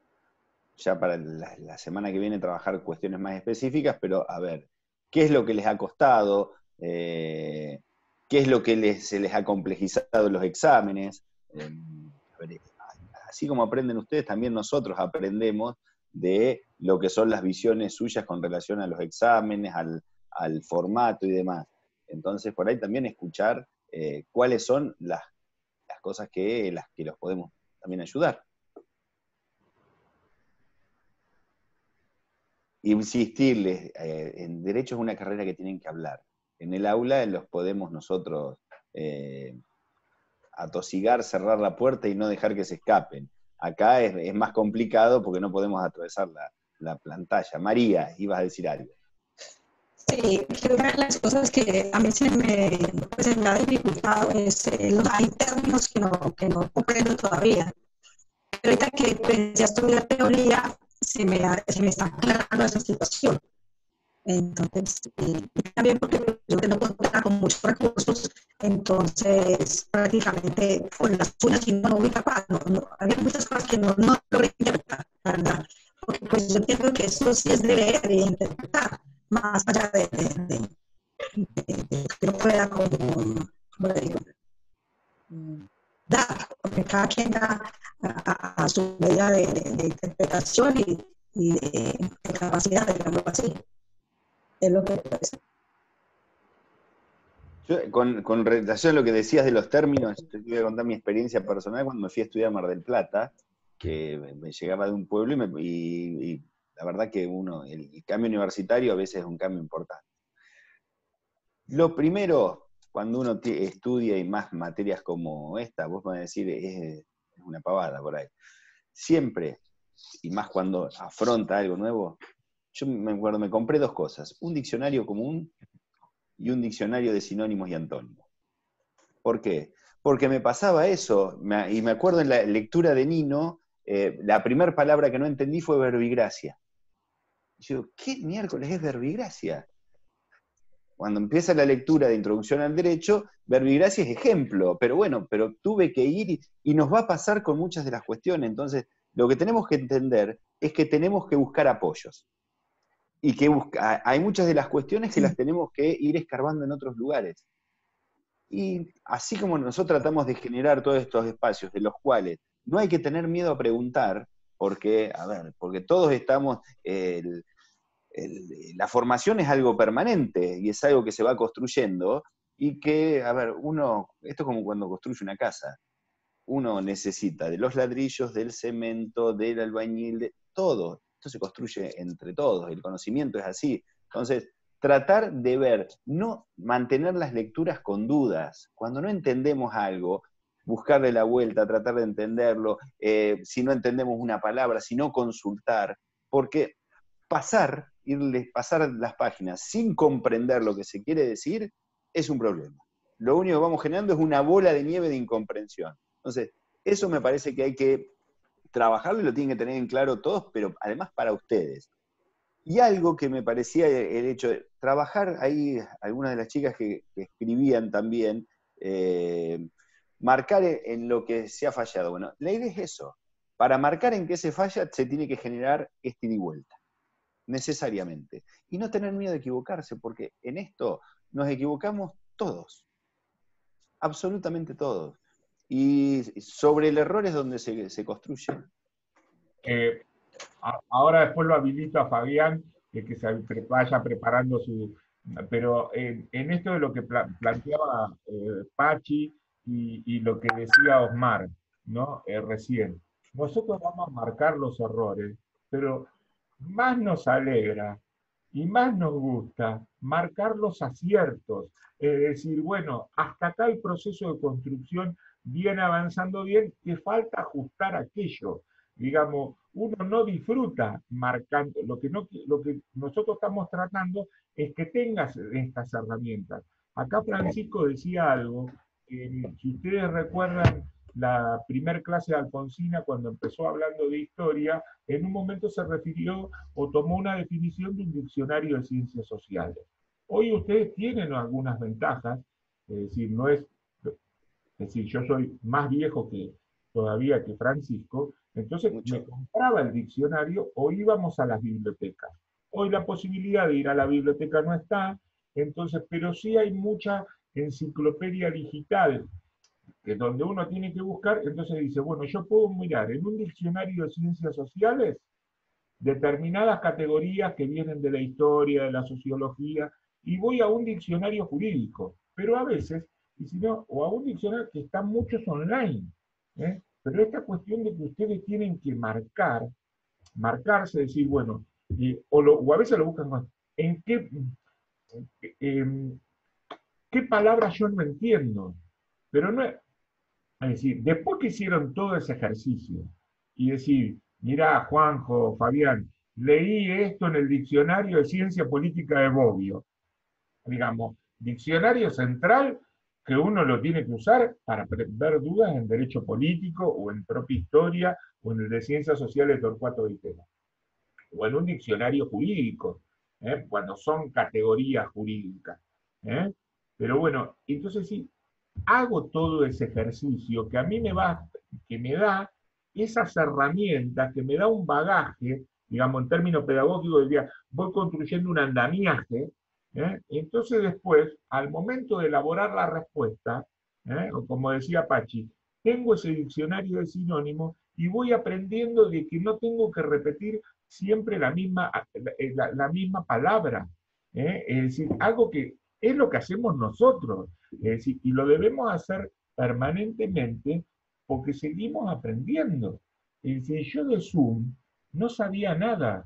ya para la semana que viene trabajar cuestiones más específicas, pero a ver, ¿qué es lo que les ha costado? ¿Qué es lo que se les ha complejizado los exámenes? A ver, así como aprenden ustedes, también nosotros aprendemos de lo que son las visiones suyas con relación a los exámenes, al formato y demás. Entonces, por ahí también escuchar cuáles son las cosas las que los podemos también ayudar. Insistirles, en derecho es una carrera que tienen que hablar. En el aula los podemos nosotros atosigar, cerrar la puerta y no dejar que se escapen. Acá es más complicado porque no podemos atravesar la pantalla. María, ibas a decir algo. Sí, que una de las cosas que a mí pues se me ha dificultado es hay términos que no comprendo todavía. Pero ahorita que empecé a estudiar teoría, se me está aclarando esa situación. Entonces, también porque yo no contaba con muchos recursos, entonces prácticamente con las uñas y no muy capaz. Había muchas cosas que no logré interpretar, ¿verdad? Porque pues yo entiendo que eso sí es de leer y interpretar, más allá de que no pueda como le digo, dar, porque cada quien da a su medida de interpretación y de capacidad, digamos así. Es lo que parece. Yo, con relación a lo que decías de los términos, te voy a contar mi experiencia personal cuando me fui a estudiar a Mar del Plata, que me llegaba de un pueblo y la verdad que el cambio universitario a veces es un cambio importante. Lo primero, cuando uno estudia y más materias como esta, vos me vas a decir, es una pavada por ahí. Siempre, y más cuando afronta algo nuevo, yo me acuerdo, me compré 2 cosas, un diccionario común y un diccionario de sinónimos y antónimos. ¿Por qué? Porque me pasaba eso, y me acuerdo en la lectura de Nino, la primera palabra que no entendí fue verbigracia. Y yo, ¿qué miércoles es verbigracia? Cuando empieza la lectura de Introducción al Derecho, verbigracia es ejemplo, pero bueno, pero tuve que ir y nos va a pasar con muchas de las cuestiones. Entonces, lo que tenemos que entender es que tenemos que buscar apoyos. Y que hay muchas de las cuestiones que las tenemos que ir escarbando en otros lugares. Y así como nosotros tratamos de generar todos estos espacios de los cuales no hay que tener miedo a preguntar, porque todos estamos, la formación es algo permanente y es algo que se va construyendo y que, esto es como cuando construye una casa. Uno necesita de los ladrillos, del cemento, del albañil, de todo. Esto se construye entre todos, el conocimiento es así. Entonces, tratar de ver, no mantener las lecturas con dudas. Cuando no entendemos algo, buscarle la vuelta, tratar de entenderlo, si no entendemos una palabra, si no consultar, porque pasar las páginas sin comprender lo que se quiere decir es un problema. Lo único que vamos generando es una bola de nieve de incomprensión. Entonces, eso me parece que hay que trabajarlo y lo tienen que tener en claro todos, pero además para ustedes. Y algo que me parecía el hecho de trabajar ahí, algunas de las chicas que escribían también, marcar en lo que se ha fallado. Bueno, la idea es eso. Para marcar en qué se falla, se tiene que generar este ida y vuelta, necesariamente. Y no tener miedo de equivocarse, porque en esto nos equivocamos todos, absolutamente todos. Y sobre el error es donde se construye. Ahora después lo habilito a Fabián, que se vaya preparando su... Pero en esto de lo que planteaba Pachi y lo que decía Osmar, ¿no? Recién, nosotros vamos a marcar los errores, pero más nos alegra y más nos gusta marcar los aciertos. Es decir, bueno, hasta acá el proceso de construcción viene avanzando bien, que falta ajustar aquello. Digamos, uno no disfruta marcando, lo que nosotros estamos tratando es que tengas estas herramientas. Acá Francisco decía algo, si ustedes recuerdan la primer clase de Alfonsina cuando empezó hablando de historia, en un momento se refirió o tomó una definición de un diccionario de ciencias sociales. Hoy ustedes tienen algunas ventajas, es decir, yo soy más viejo todavía que Francisco, entonces me compraba el diccionario o íbamos a las bibliotecas. Hoy la posibilidad de ir a la biblioteca no está, entonces, pero sí hay mucha enciclopedia digital, que donde uno tiene que buscar, entonces dice, bueno, yo puedo mirar en un diccionario de ciencias sociales determinadas categorías que vienen de la historia, de la sociología, y voy a un diccionario jurídico, pero a veces, y si no, o a un diccionario que están muchos online, pero esta cuestión de que ustedes tienen que marcarse, decir, bueno, o a veces lo buscan en qué, ¿qué palabras yo no entiendo? Pero no es decir, después que hicieron todo ese ejercicio y decir, mirá, Juanjo, Fabián, leí esto en el diccionario de ciencia política de Bobbio, digamos, diccionario central que uno lo tiene que usar para ver dudas en derecho político o en propia historia o en el de ciencias sociales de Torcuato Di Tella, o en un diccionario jurídico, cuando son categorías jurídicas. ¿Eh? Pero bueno, entonces sí, hago todo ese ejercicio que a mí que me da esas herramientas, que me da un bagaje, digamos, en términos pedagógicos, diría, voy construyendo un andamiaje, entonces después, al momento de elaborar la respuesta, o como decía Pachi, tengo ese diccionario de sinónimos y voy aprendiendo de que no tengo que repetir siempre la misma palabra. Es decir, algo que es lo que hacemos nosotros. Es decir, y lo debemos hacer permanentemente porque seguimos aprendiendo. Es decir, yo de Zoom no sabía nada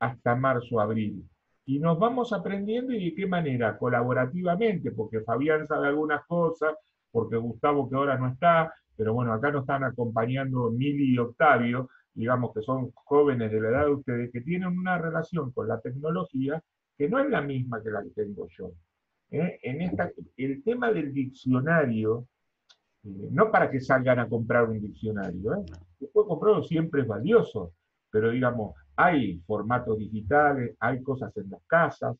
hasta marzo, abril. Y nos vamos aprendiendo y de qué manera, colaborativamente, porque Fabián sabe algunas cosas, porque Gustavo que ahora no está, pero bueno, acá nos están acompañando Mili y Octavio, digamos que son jóvenes de la edad de ustedes, que tienen una relación con la tecnología que no es la misma que la que tengo yo. El tema del diccionario, no para que salgan a comprar un diccionario, después comprarlo siempre es valioso, pero digamos, hay formatos digitales, hay cosas en las casas,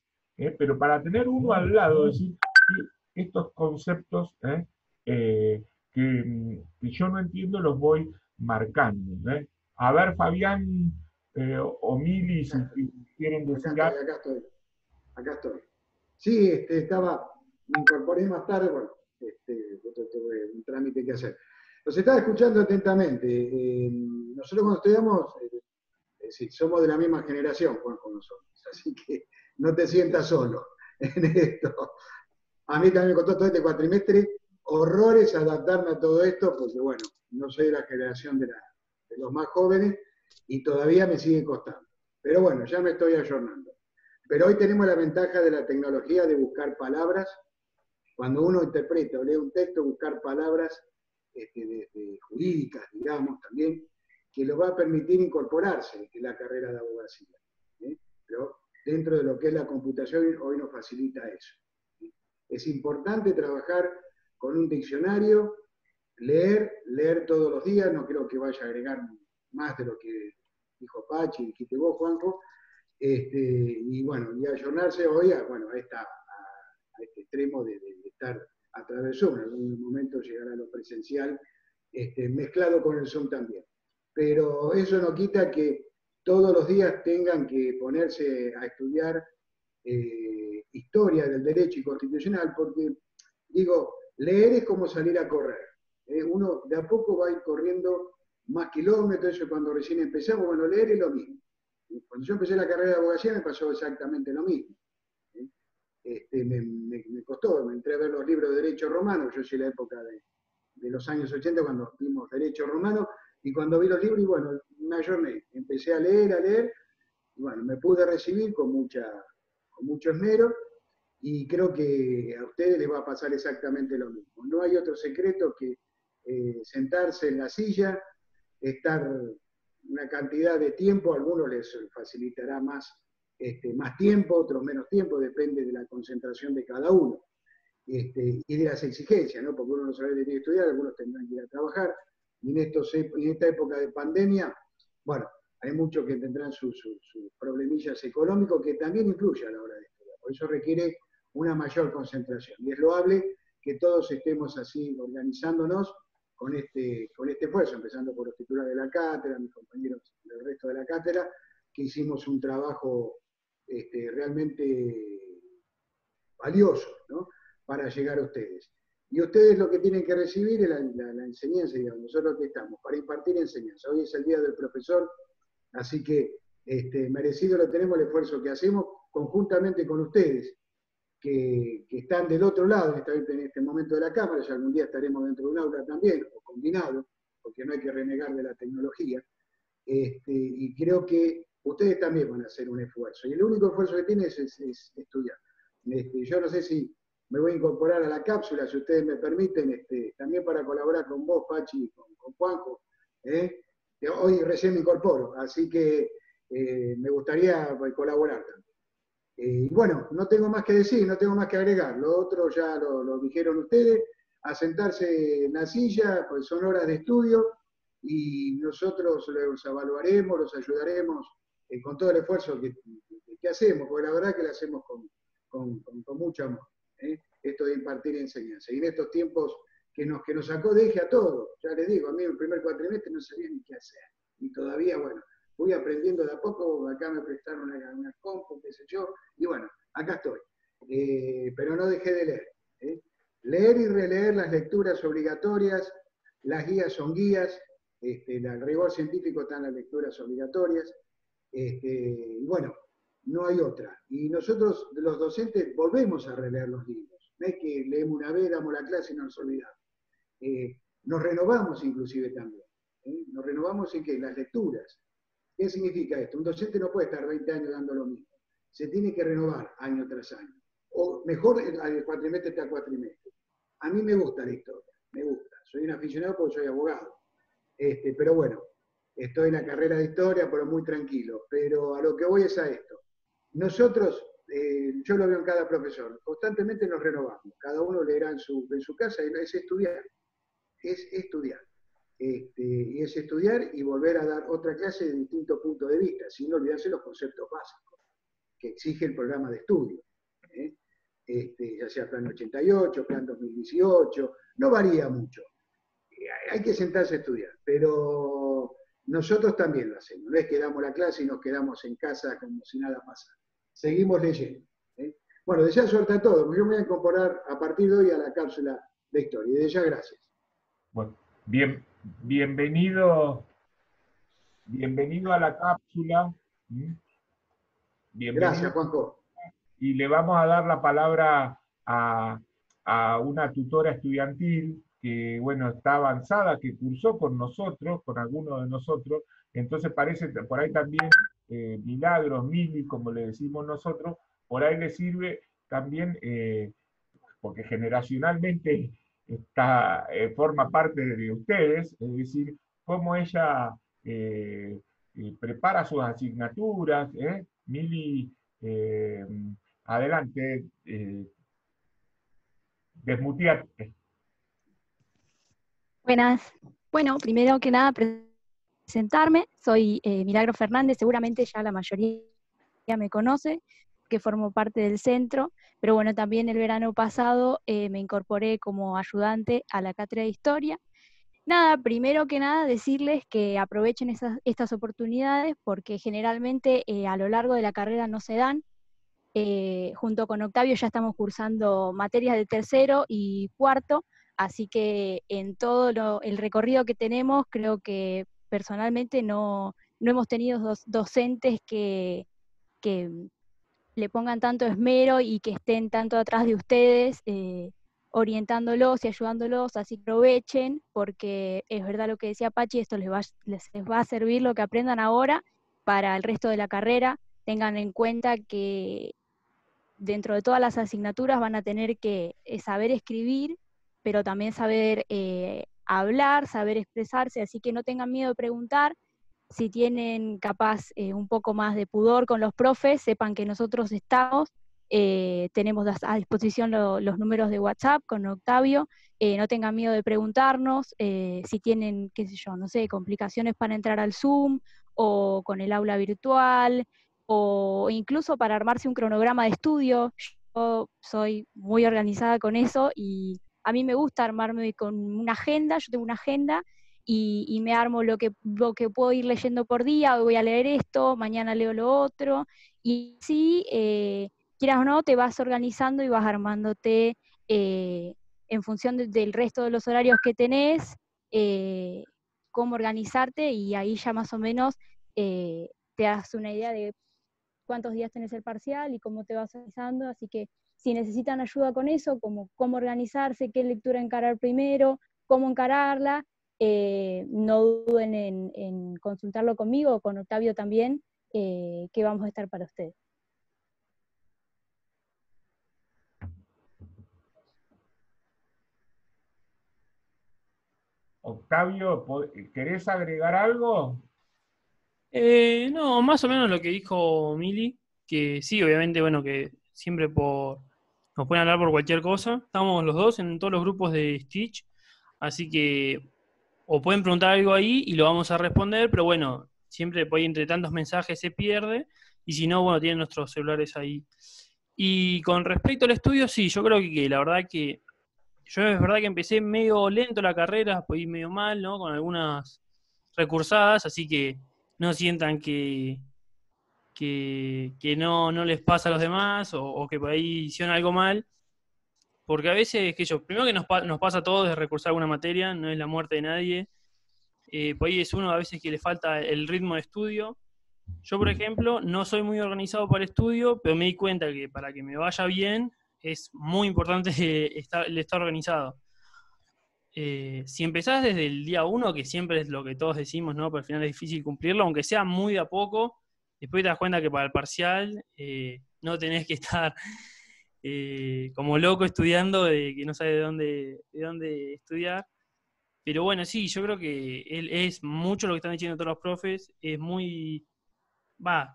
pero para tener uno al lado, decir que estos conceptos que yo no entiendo los voy marcando. A ver, Fabián o Mili, si quieren decir algo. Acá estoy. Sí, me incorporé más tarde, bueno, tuve un trámite que hacer. Los estaba escuchando atentamente. Nosotros cuando estudiamos, somos de la misma generación, Juanjo, nosotros, así que no te sientas solo en esto. A mí también me costó todo este cuatrimestre horrores adaptarme a todo esto, porque bueno, no soy de la generación de los más jóvenes y todavía me sigue costando. Pero bueno, ya me estoy ayornando. Pero hoy tenemos la ventaja de la tecnología de buscar palabras. Cuando uno interpreta o lee un texto, buscar palabras jurídicas, digamos, también, que lo va a permitir incorporarse en la carrera de abogacía. Pero dentro de lo que es la computación, hoy nos facilita eso. Es importante trabajar con un diccionario, leer todos los días, no creo que vaya a agregar más de lo que dijo Pachi y dijiste vos, Juanjo, y bueno, y ayornarse hoy a este extremo de estar a través del Zoom. En algún momento llegará a lo presencial, mezclado con el Zoom también. Pero eso no quita que todos los días tengan que ponerse a estudiar historia del derecho y constitucional, porque, digo, leer es como salir a correr. Uno de a poco va a ir corriendo más kilómetros, eso cuando recién empezamos, bueno, leer es lo mismo. Cuando yo empecé la carrera de abogacía me pasó exactamente lo mismo. Me costó, me entré a ver los libros de derecho romano, yo soy la época de los años 80 cuando vimos derecho romano, y cuando vi los libros, y bueno, me ayorné, empecé a leer, y bueno, me pude recibir con mucho esmero, y creo que a ustedes les va a pasar exactamente lo mismo. No hay otro secreto que sentarse en la silla, estar una cantidad de tiempo, a algunos les facilitará más tiempo, otros menos tiempo, depende de la concentración de cada uno y de las exigencias, ¿no? Porque uno no sabe de qué estudiar, algunos tendrán que ir a trabajar, y en esta época de pandemia, bueno, hay muchos que tendrán sus problemillas económicos que también influyen a la hora de estudiar, por eso requiere una mayor concentración, y es loable que todos estemos así organizándonos con este esfuerzo, empezando por los titulares de la cátedra, mis compañeros del resto de la cátedra, que hicimos un trabajo realmente valioso, ¿no? Para llegar a ustedes. Y ustedes lo que tienen que recibir es la enseñanza, digamos. Nosotros que estamos para impartir enseñanza. Hoy es el Día del Profesor, así que merecido lo tenemos el esfuerzo que hacemos conjuntamente con ustedes, que están del otro lado en este momento de la cámara, ya algún día estaremos dentro de un aula también, o combinado, porque no hay que renegar de la tecnología, y creo que ustedes también van a hacer un esfuerzo, y el único esfuerzo que tienen es estudiar. Yo no sé si me voy a incorporar a la cápsula, si ustedes me permiten, también para colaborar con vos, Pachi, con Juanjo. Hoy recién me incorporo, así que me gustaría colaborar también. Y bueno, no tengo más que decir, no tengo más que agregar. Lo otro ya lo dijeron ustedes, a sentarse en la silla, pues son horas de estudio, y nosotros los evaluaremos, los ayudaremos con todo el esfuerzo que hacemos, porque la verdad que lo hacemos con mucho amor, esto de impartir enseñanza. Y en estos tiempos que nos sacó de eje a todos, ya les digo, a mí el primer cuatrimestre no sabía ni qué hacer, y todavía, bueno, voy aprendiendo de a poco, acá me prestaron una compu, qué sé yo, y bueno, acá estoy. Pero no dejé de leer. Leer y releer las lecturas obligatorias, las guías son guías, el rigor científico está en las lecturas obligatorias, y bueno, no hay otra. Y nosotros, los docentes, volvemos a releer los libros. No es que leemos una vez, damos la clase y nos olvidamos. Nos renovamos inclusive también. Nos renovamos en ¿qué? Las lecturas. ¿Qué significa esto? Un docente no puede estar 20 años dando lo mismo. Se tiene que renovar año tras año. O mejor, al cuatrimestre tras cuatrimestre. A mí me gusta la historia, me gusta. Soy un aficionado porque soy abogado. Pero bueno, estoy en la carrera de historia, pero muy tranquilo. Pero a lo que voy es a esto. Nosotros, yo lo veo en cada profesor, constantemente nos renovamos. Cada uno leerá en su casa y es estudiar. Es estudiar. Y es estudiar y volver a dar otra clase de distintos puntos de vista, sin olvidarse los conceptos básicos que exige el programa de estudio. Ya sea Plan 88, Plan 2018, no varía mucho. Hay que sentarse a estudiar, pero nosotros también lo hacemos. No es que damos la clase y nos quedamos en casa como si nada pasara. Seguimos leyendo. Bueno, desde ya suerte a todos. Yo me voy a incorporar a partir de hoy a la cápsula de historia. Y desde ya gracias. Bueno, bienvenido a la cápsula. Bienvenido. Gracias, Juanjo. Y le vamos a dar la palabra a una tutora estudiantil que, bueno, está avanzada, que cursó con nosotros, con algunos de nosotros. Entonces parece, por ahí también, Milagros, Mili, como le decimos nosotros, por ahí le sirve también, porque generacionalmente forma parte de ustedes, es decir, cómo ella prepara sus asignaturas. Mili, adelante, desmuteate. Buenas. Bueno, primero que nada, presentarme. Soy Milagro Fernández, seguramente ya la mayoría me conoce, que formo parte del centro, pero bueno, también el verano pasado me incorporé como ayudante a la cátedra de historia. Nada, primero que nada decirles que aprovechen estas oportunidades porque generalmente a lo largo de la carrera no se dan. Junto con Octavio ya estamos cursando materias de tercero y cuarto, así que en todo el recorrido que tenemos, creo que personalmente no hemos tenido docentes que le pongan tanto esmero y que estén tanto atrás de ustedes, orientándolos y ayudándolos, así que aprovechen, porque es verdad lo que decía Pachi, esto les va a servir lo que aprendan ahora para el resto de la carrera. Tengan en cuenta que dentro de todas las asignaturas van a tener que saber escribir, pero también saber hablar, saber expresarse, así que no tengan miedo de preguntar. Si tienen capaz un poco más de pudor con los profes, sepan que nosotros estamos, tenemos a disposición los números de WhatsApp con Octavio, no tengan miedo de preguntarnos, si tienen, qué sé yo, no sé, complicaciones para entrar al Zoom, o con el aula virtual, o incluso para armarse un cronograma de estudio. Yo soy muy organizada con eso y a mí me gusta armarme con una agenda, yo tengo una agenda y me armo lo que puedo ir leyendo por día. Hoy voy a leer esto, mañana leo lo otro, y sí, quieras o no, te vas organizando y vas armándote en función del resto de los horarios que tenés, cómo organizarte, y ahí ya más o menos te das una idea de cuántos días tenés el parcial y cómo te vas organizando. Así que si necesitan ayuda con eso, como cómo organizarse, qué lectura encarar primero, cómo encararla, no duden en consultarlo conmigo o con Octavio también, que vamos a estar para ustedes. Octavio, ¿querés agregar algo? No, más o menos lo que dijo Mili, que sí, obviamente, bueno, que siempre nos pueden hablar por cualquier cosa. Estamos los dos en todos los grupos de Stitch, así que o pueden preguntar algo ahí y lo vamos a responder, pero bueno, siempre por ahí entre tantos mensajes se pierde, y si no, bueno, tienen nuestros celulares ahí. Y con respecto al estudio, sí, yo creo que la verdad que yo es verdad que empecé medio lento la carrera, pues medio mal, ¿no? Con algunas recursadas, así que no sientan que no les pasa a los demás o que por ahí hicieron algo mal, porque a veces, que yo, primero que nos pasa a todos de recursar alguna materia, no es la muerte de nadie, por ahí es uno a veces que le falta el ritmo de estudio. Yo, por ejemplo, no soy muy organizado para el estudio, pero me di cuenta que para que me vaya bien es muy importante el estar organizado. Si empezás desde el día uno, que siempre es lo que todos decimos, ¿no? Pero al final es difícil cumplirlo, aunque sea muy de a poco, después te das cuenta que para el parcial no tenés que estar como loco estudiando, de que no sabes de dónde estudiar. Pero bueno, sí, yo creo que él es mucho lo que están diciendo todos los profes, es muy,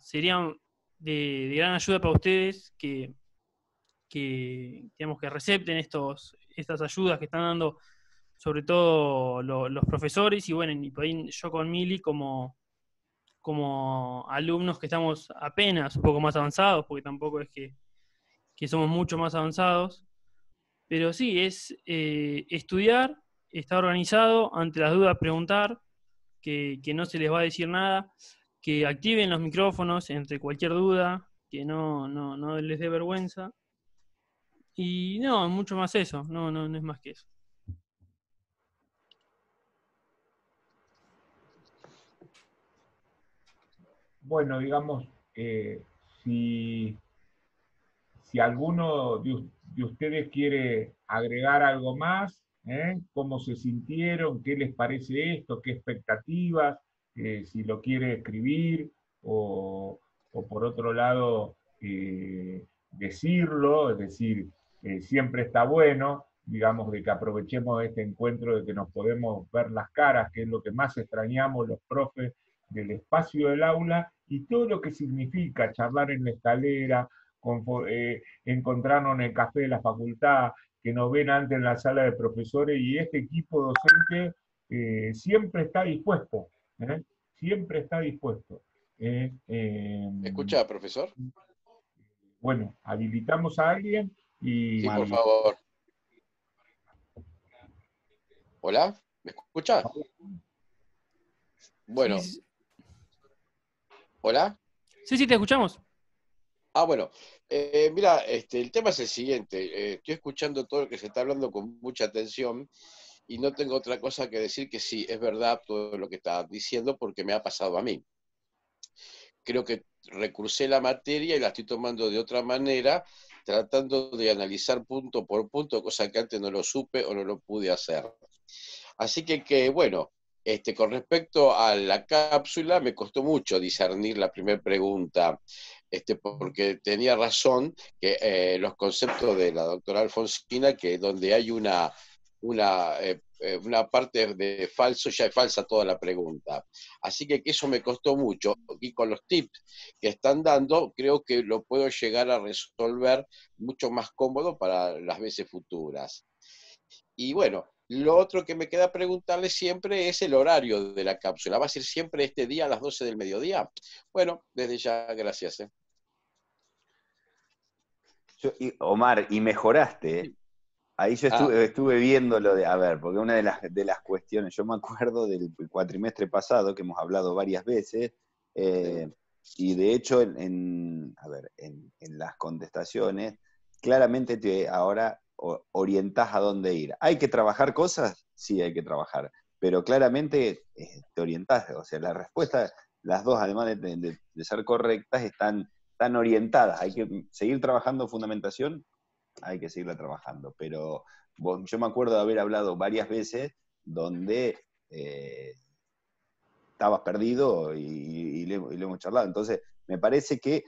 sería de gran ayuda para ustedes digamos, que recepten estas ayudas que están dando sobre todo los profesores, y bueno, y por ahí yo con Mili como alumnos que estamos apenas un poco más avanzados, porque tampoco es que somos mucho más avanzados, pero sí, es estudiar, estar organizado, ante las dudas preguntar, que no se les va a decir nada, que activen los micrófonos entre cualquier duda, que no les dé vergüenza, y no, mucho más eso, no es más que eso. Bueno, digamos, si, si alguno de ustedes quiere agregar algo más, ¿cómo se sintieron? ¿Qué les parece esto? ¿Qué expectativas? Si lo quiere escribir o por otro lado decirlo, es decir, siempre está bueno, digamos, de que aprovechemos este encuentro, de que nos podemos ver las caras, que es lo que más extrañamos los profes del espacio del aula, y todo lo que significa charlar en la escalera, encontrarnos en el café de la facultad, que nos ven antes en la sala de profesores, y este equipo docente siempre está dispuesto, siempre está dispuesto. ¿Me escucha, profesor? Bueno, habilitamos a alguien y... Sí, por favor. ¿Hola? ¿Me escucha? Bueno. Sí. ¿Hola? Sí, te escuchamos. Bueno, mira, el tema es el siguiente. Estoy escuchando todo lo que se está hablando con mucha atención y no tengo otra cosa que decir que sí, es verdad todo lo que está diciendo porque me ha pasado a mí. Creo que recursé la materia y la estoy tomando de otra manera, tratando de analizar punto por punto, cosa que antes no lo supe o no lo pude hacer. Así que bueno, con respecto a la cápsula, me costó mucho discernir la primera pregunta, porque tenía razón que los conceptos de la doctora Alfonsina, que donde hay una parte de falso, ya es falsa toda la pregunta. Así que eso me costó mucho, y con los tips que están dando, creo que lo puedo llegar a resolver mucho más cómodo para las veces futuras. Y bueno, lo otro que me queda preguntarle siempre es el horario de la cápsula. ¿Va a ser siempre este día a las 12 del mediodía? Bueno, desde ya, gracias. Omar, y mejoraste, ¿eh? Ahí yo estuve viendo lo de, a ver, porque una de las cuestiones, yo me acuerdo del cuatrimestre pasado, que hemos hablado varias veces, y de hecho en las contestaciones, claramente ahora orientás a dónde ir. ¿Hay que trabajar cosas? Sí, hay que trabajar, pero claramente te orientás, o sea, la respuesta, las dos, además de ser correctas, están orientadas. Hay que seguir trabajando fundamentación, hay que seguirla trabajando, pero yo me acuerdo de haber hablado varias veces donde estabas perdido y lo hemos charlado. Entonces, me parece que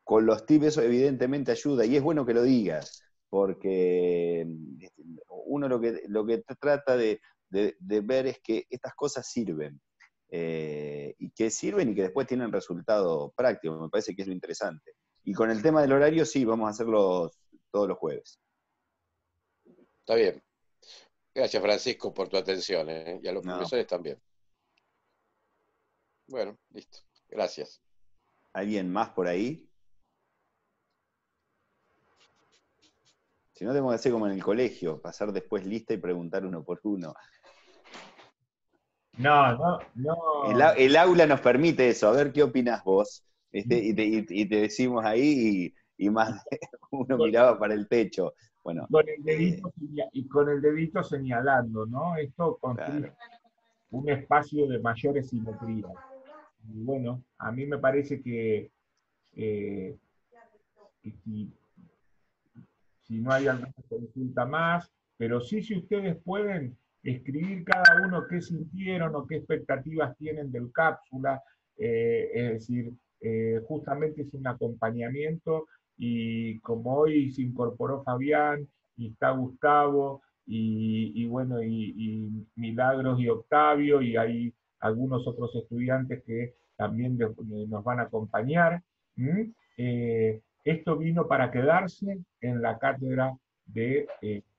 con los tips eso evidentemente ayuda, y es bueno que lo digas, porque uno lo que trata de de ver es que estas cosas sirven. Y que sirven y que después tienen resultado práctico, me parece que es lo interesante. Y con el tema del horario, sí, vamos a hacerlo todos los jueves. Está bien. Gracias, Francisco, por tu atención, ¿eh? Y a los profesores también. Bueno, listo. Gracias. ¿Alguien más por ahí? Si no, tenemos que hacer como en el colegio, pasar después lista y preguntar uno por uno. No. El aula nos permite eso. A ver qué opinas vos. Y te decimos ahí y más uno miraba para el techo. Bueno, con el dedito señalando, ¿no? Esto construye un espacio de mayores simetrías. Y bueno, a mí me parece que si no hay alguna consulta más, pero sí, si ustedes pueden escribir cada uno qué sintieron o qué expectativas tienen del cápsula, es decir, justamente es un acompañamiento, y como hoy se incorporó Fabián, y está Gustavo, y bueno, y Milagros y Octavio, y hay algunos otros estudiantes que también nos van a acompañar. Esto vino para quedarse en la cátedra de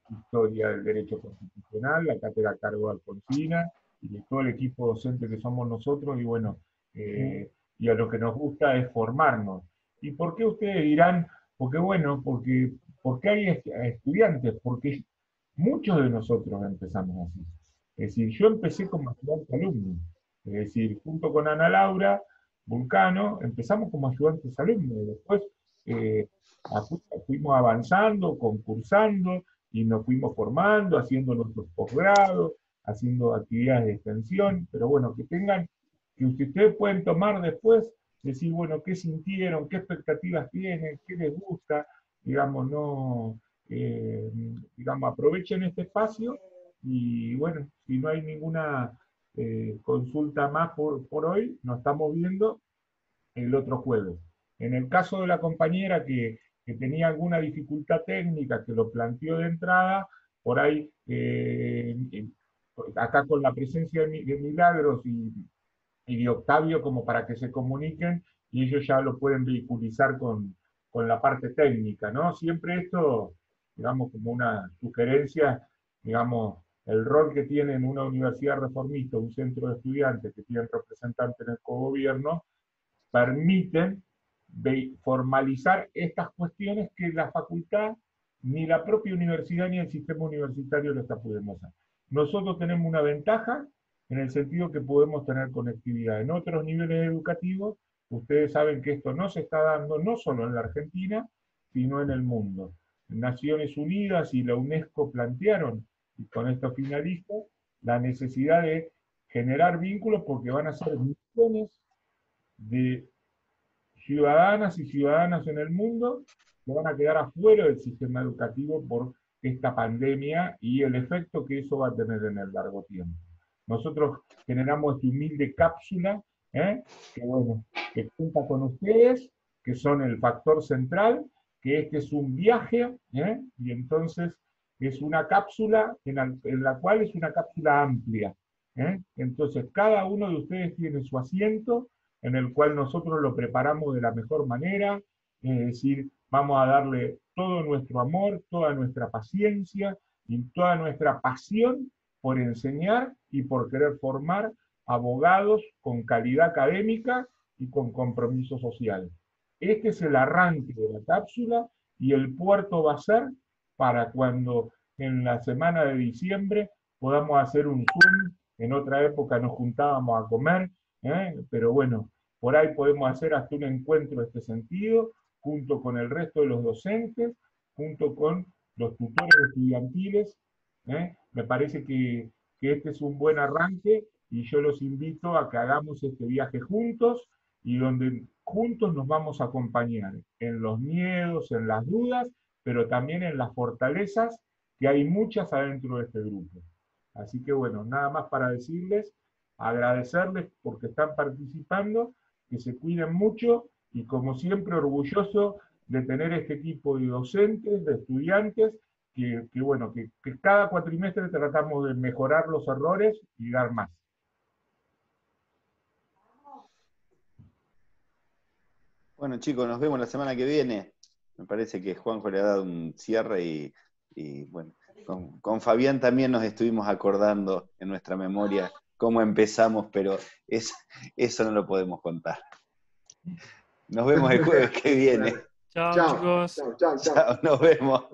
Historia del Derecho Constitucional, la cátedra a cargo de Alfonsina, y de todo el equipo docente que somos nosotros, y bueno, y a lo que nos gusta es formarnos. ¿Y por qué ustedes dirán? Porque bueno, porque hay estudiantes, porque muchos de nosotros empezamos así. Es decir, yo empecé como ayudante alumno, es decir, junto con Ana Laura Vulcano, empezamos como ayudantes alumnos, y después fuimos avanzando, concursando, y nos fuimos formando, haciendo nuestros posgrados, haciendo actividades de extensión, pero bueno, que ustedes pueden tomar después, decir, bueno, qué sintieron, qué expectativas tienen, qué les gusta, digamos, digamos, aprovechen este espacio, y bueno, si no hay ninguna consulta más por hoy, nos estamos viendo el otro jueves. En el caso de la compañera que tenía alguna dificultad técnica, que lo planteó de entrada, por ahí, acá con la presencia de Milagros y de Octavio, como para que se comuniquen, y ellos ya lo pueden vehiculizar con la parte técnica, ¿no? Siempre esto, digamos, como una sugerencia, digamos, el rol que tiene en una universidad reformista, un centro de estudiantes que tienen representantes en el cogobierno, permiten formalizar estas cuestiones que la facultad, ni la propia universidad, ni el sistema universitario lo está pudiendo hacer. Nosotros tenemos una ventaja en el sentido que podemos tener conectividad. En otros niveles educativos, ustedes saben que esto no se está dando no solo en la Argentina, sino en el mundo. Naciones Unidas y la UNESCO plantearon, y con esto finalizo, la necesidad de generar vínculos, porque van a ser millones de ciudadanas y ciudadanos en el mundo que van a quedar afuera del sistema educativo por esta pandemia y el efecto que eso va a tener en el largo tiempo. Nosotros generamos esta humilde cápsula, que bueno, que cuenta con ustedes, que son el factor central, que este es un viaje, y entonces es una cápsula en la cual es una cápsula amplia. Entonces cada uno de ustedes tiene su asiento, en el cual nosotros lo preparamos de la mejor manera, es decir, vamos a darle todo nuestro amor, toda nuestra paciencia y toda nuestra pasión por enseñar y por querer formar abogados con calidad académica y con compromiso social. Este es el arranque de la cápsula, y el puerto va a ser para cuando en la semana de diciembre podamos hacer un Zoom. En otra época nos juntábamos a comer, pero bueno, por ahí podemos hacer hasta un encuentro de este sentido, junto con el resto de los docentes, junto con los tutores estudiantiles. Me parece que este es un buen arranque, y yo los invito a que hagamos este viaje juntos, y donde juntos nos vamos a acompañar en los miedos, en las dudas, pero también en las fortalezas, que hay muchas adentro de este grupo. Así que bueno, nada más para decirles, agradecerles porque están participando, que se cuiden mucho, y como siempre orgulloso de tener este equipo de docentes, de estudiantes, bueno, que cada cuatrimestre tratamos de mejorar los errores y dar más. Bueno, chicos, nos vemos la semana que viene. Me parece que Juanjo le ha dado un cierre y bueno, con Fabián también nos estuvimos acordando en nuestra memoria cómo empezamos, pero eso no lo podemos contar. Nos vemos el jueves que viene. Chao, Chao, chicos. chao, chao, chao. Chao, nos vemos.